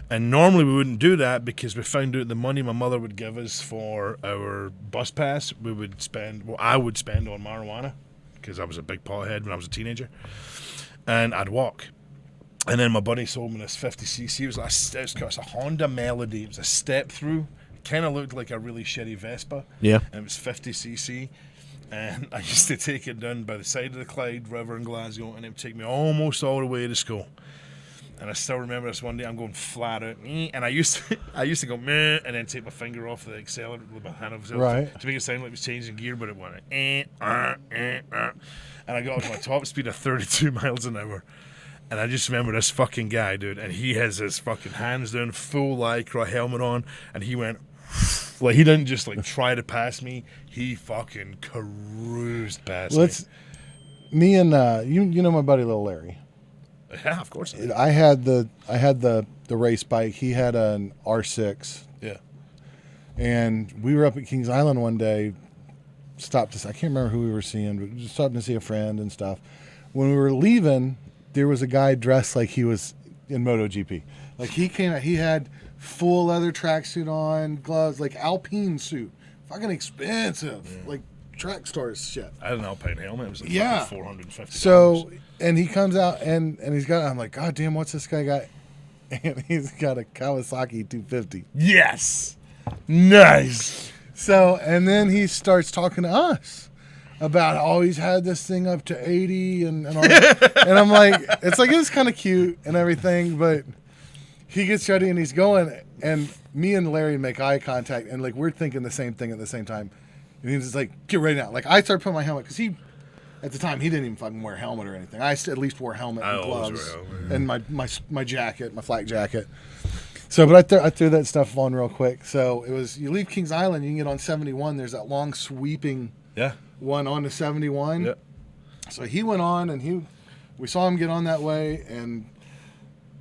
And normally we wouldn't do that because we found out the money my mother would give us for our bus pass, I would spend on marijuana because I was a big pothead when I was a teenager. And I'd walk. And then my buddy sold me this 50cc. It was a Honda Melody. It was a step through. It kind of looked like a really shitty Vespa. Yeah. And it was 50cc. And I used to take it down by the side of the Clyde River in Glasgow, and it would take me almost all the way to school. And I still remember this one day. I'm going flat out, and I used to go meh, and then take my finger off the accelerator with my hand off Right. to make it sound like it was changing gear, but it went and I got up to my top speed of 32 miles an hour. And I just remember this fucking guy, dude, and he has his fucking hands down, full lycra helmet on, and he went like he didn't just like try to pass me. He fucking cruised past Me and you know my buddy Little Larry. me. Yeah, of course. I had the race bike. He had an R6, Yeah. and we were up at Kings Island one day. I can't remember who we were seeing, but just stopping to see a friend and stuff. When we were leaving, there was a guy dressed like he was in MotoGP. Like he came out, he had full leather tracksuit on, gloves, like Alpine suit, fucking expensive, like track stars shit. I had an Alpine helmet. It was like Yeah. fucking $450. So, and he comes out and he's got, I'm like, God damn, what's this guy got? And he's got a Kawasaki 250. yes, nice. So, and then he starts talking to us about, oh, he's had this thing up to 80 and all that. And I'm like, it's kind of cute and everything, but he gets ready and he's going, and me and Larry make eye contact, and like we're thinking the same thing at the same time. And he's just like, get ready now. Like I start putting my helmet, because At the time, he didn't even fucking wear a helmet or anything. I at least wore a helmet I and always gloves wear a helmet, and my jacket, my flak jacket. So, but I threw that stuff on real quick. So it was, you leave Kings Island, you can get on 71. There's that long sweeping one on to 71. Yeah. So he went on, and we saw him get on that way, and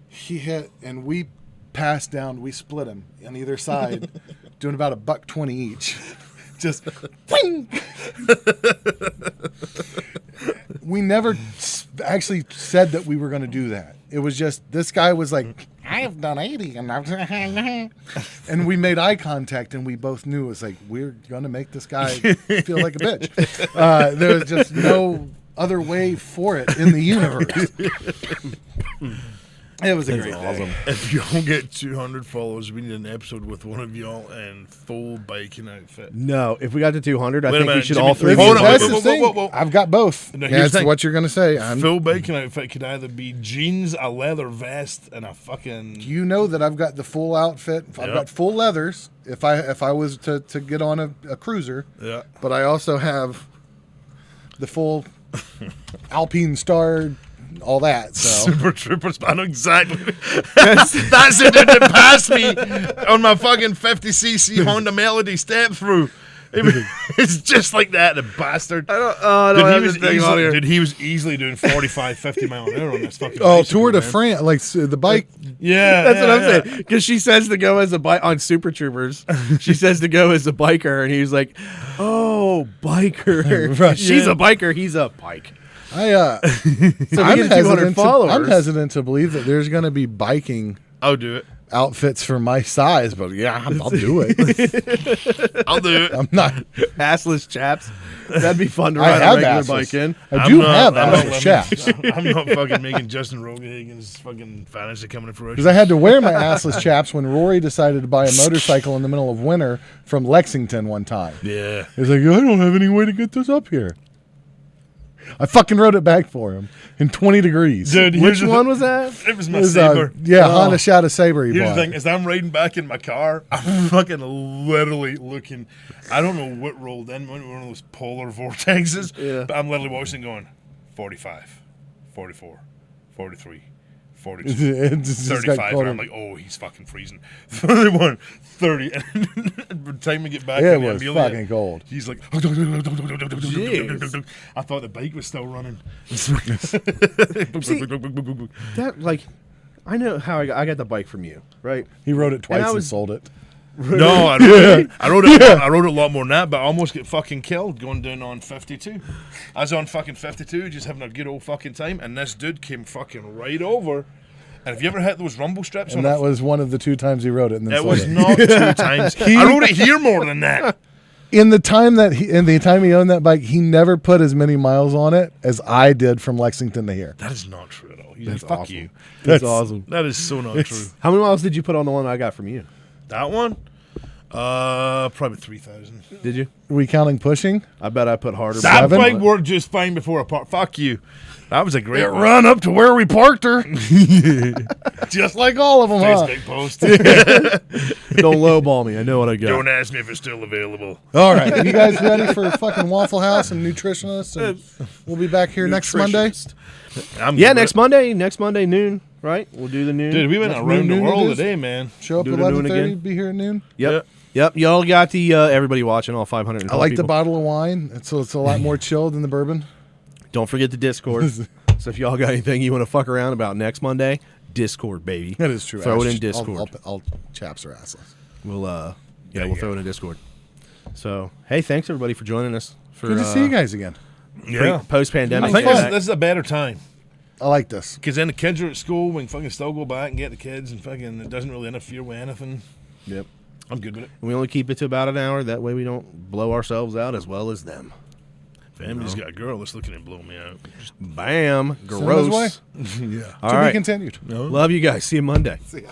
he hit, and we passed down. We split him on either side, doing about $1.20 each. Just, wing! We never actually said that we were going to do that. It was just, this guy was like, I have done 80, and we made eye contact, and we both knew it was like, we're going to make this guy feel like a bitch. There was just no other way for it in the universe. It was a great day. If y'all get 200 followers, we need an episode with one of y'all in full biking outfit. No, if we got to 200, I Wait a think we minute, should Jimmy, all three. hold on, That's whoa, the whoa, thing. whoa, whoa. I've got both. No, here's That's the thing. what you're going to say. Full biking outfit could either be jeans, a leather vest, and a fucking... You know that I've got the full outfit. I've got full leathers if I was to get on a cruiser. Yeah. But I also have the full Alpine Star, all that. So Super Troopers, I know exactly. That's the dude that passed me on my fucking 50cc Honda Melody step through. It's just like that, the bastard. Dude, he was easily doing 45, 50 mile an hour on this fucking bicycle, Tour de man. France, like the bike. Yeah, That's what I'm saying. Because she says to go as a bike on Super Troopers. She says to go as a biker, and he's like, "Oh, biker." Right. She's a biker. He's a bike. So I'm hesitant. I'm hesitant to believe that there's going to be biking I'll do it. outfits for my size, but yeah, I'll do it. I'll do it. I'm not. Assless chaps. That'd be fun to I ride a have regular assless. bike in. I do have I'm not assless chaps. I'm not fucking making Justin Rogenhagen's fucking fantasy coming to fruition. Because I had to wear my assless chaps when Rory decided to buy a motorcycle in the middle of winter from Lexington one time. Yeah. He's like, I don't have any way to get this up here. I fucking rode it back for him in 20 degrees. Dude, Which one was that? It was my It was, Sabre. Honda Shadow Sabre he Here's bought. the thing: as I'm riding back in my car, I'm fucking literally looking. I don't know what rolled in, one of those polar vortexes. Yeah. But I'm literally watching, going 45, 44, 43, 42, It just got 35, caught and I'm in- like, oh, he's fucking freezing. 31, 30, and by the time we get back, It in the was Amelia, fucking cold. He's like, Jeez. I thought the bike was still running. That like, I know how I got the bike from you, right? He rode it twice I and was- sold it. No, I rode it. I rode it a lot more than that, but I almost get fucking killed going down on 52. I was on fucking 52, just having a good old fucking time, and this dude came fucking right over. And have you ever hit those rumble strips? And that was one of the 2 times he rode it. And then It sold was it. not 2 times. I rode it here more than that. In the time he owned that bike, he never put as many miles on it as I did from Lexington to here. That is not true at all. That's Fuck awesome. you. That's awesome. That is so not true. How many miles did you put on the one I got from you? That one? Probably 3,000. Did you? Are we counting pushing? I bet I put harder. That Seven? bike worked just fine before I parked. Fuck you. That was a great one. Run up to where we parked her. Just like all of them, huh? Facebook post. Don't lowball me. I know what I got. Don't ask me if it's still available. All right. You guys ready for fucking Waffle House and nutritionists? And we'll be back here next Monday. I'm Yeah, good next with Monday noon, right? We'll do the noon. it. Dude, we went Next around the noon world it is? today, man. Show up Do at the noon 11:30. again? Be here at noon. Yep. Y'all got the everybody watching, all 500. I like the people. bottle of wine. It's a lot more chilled than the bourbon. Don't forget the Discord. So if y'all got anything you want to fuck around about next Monday, Discord, baby. That is true. Throw it in I'll- Discord. I'll chaps her assless. We'll you we'll throw go. it in Discord. So hey, thanks everybody for joining us for Good to see you guys again. Yeah. post I pandemic. think this is a better time. I like this. Because then the kids are at school. We can fucking still go back and get the kids, and fucking it doesn't really interfere with anything. Yep. I'm good with it. We only keep it to about an hour. That way we don't blow ourselves out as well as them. Family's got a girl that's looking to blow me out. Bam. Send those away. Gross. Yeah. All To right. be continued. Love you guys. See you Monday. See ya.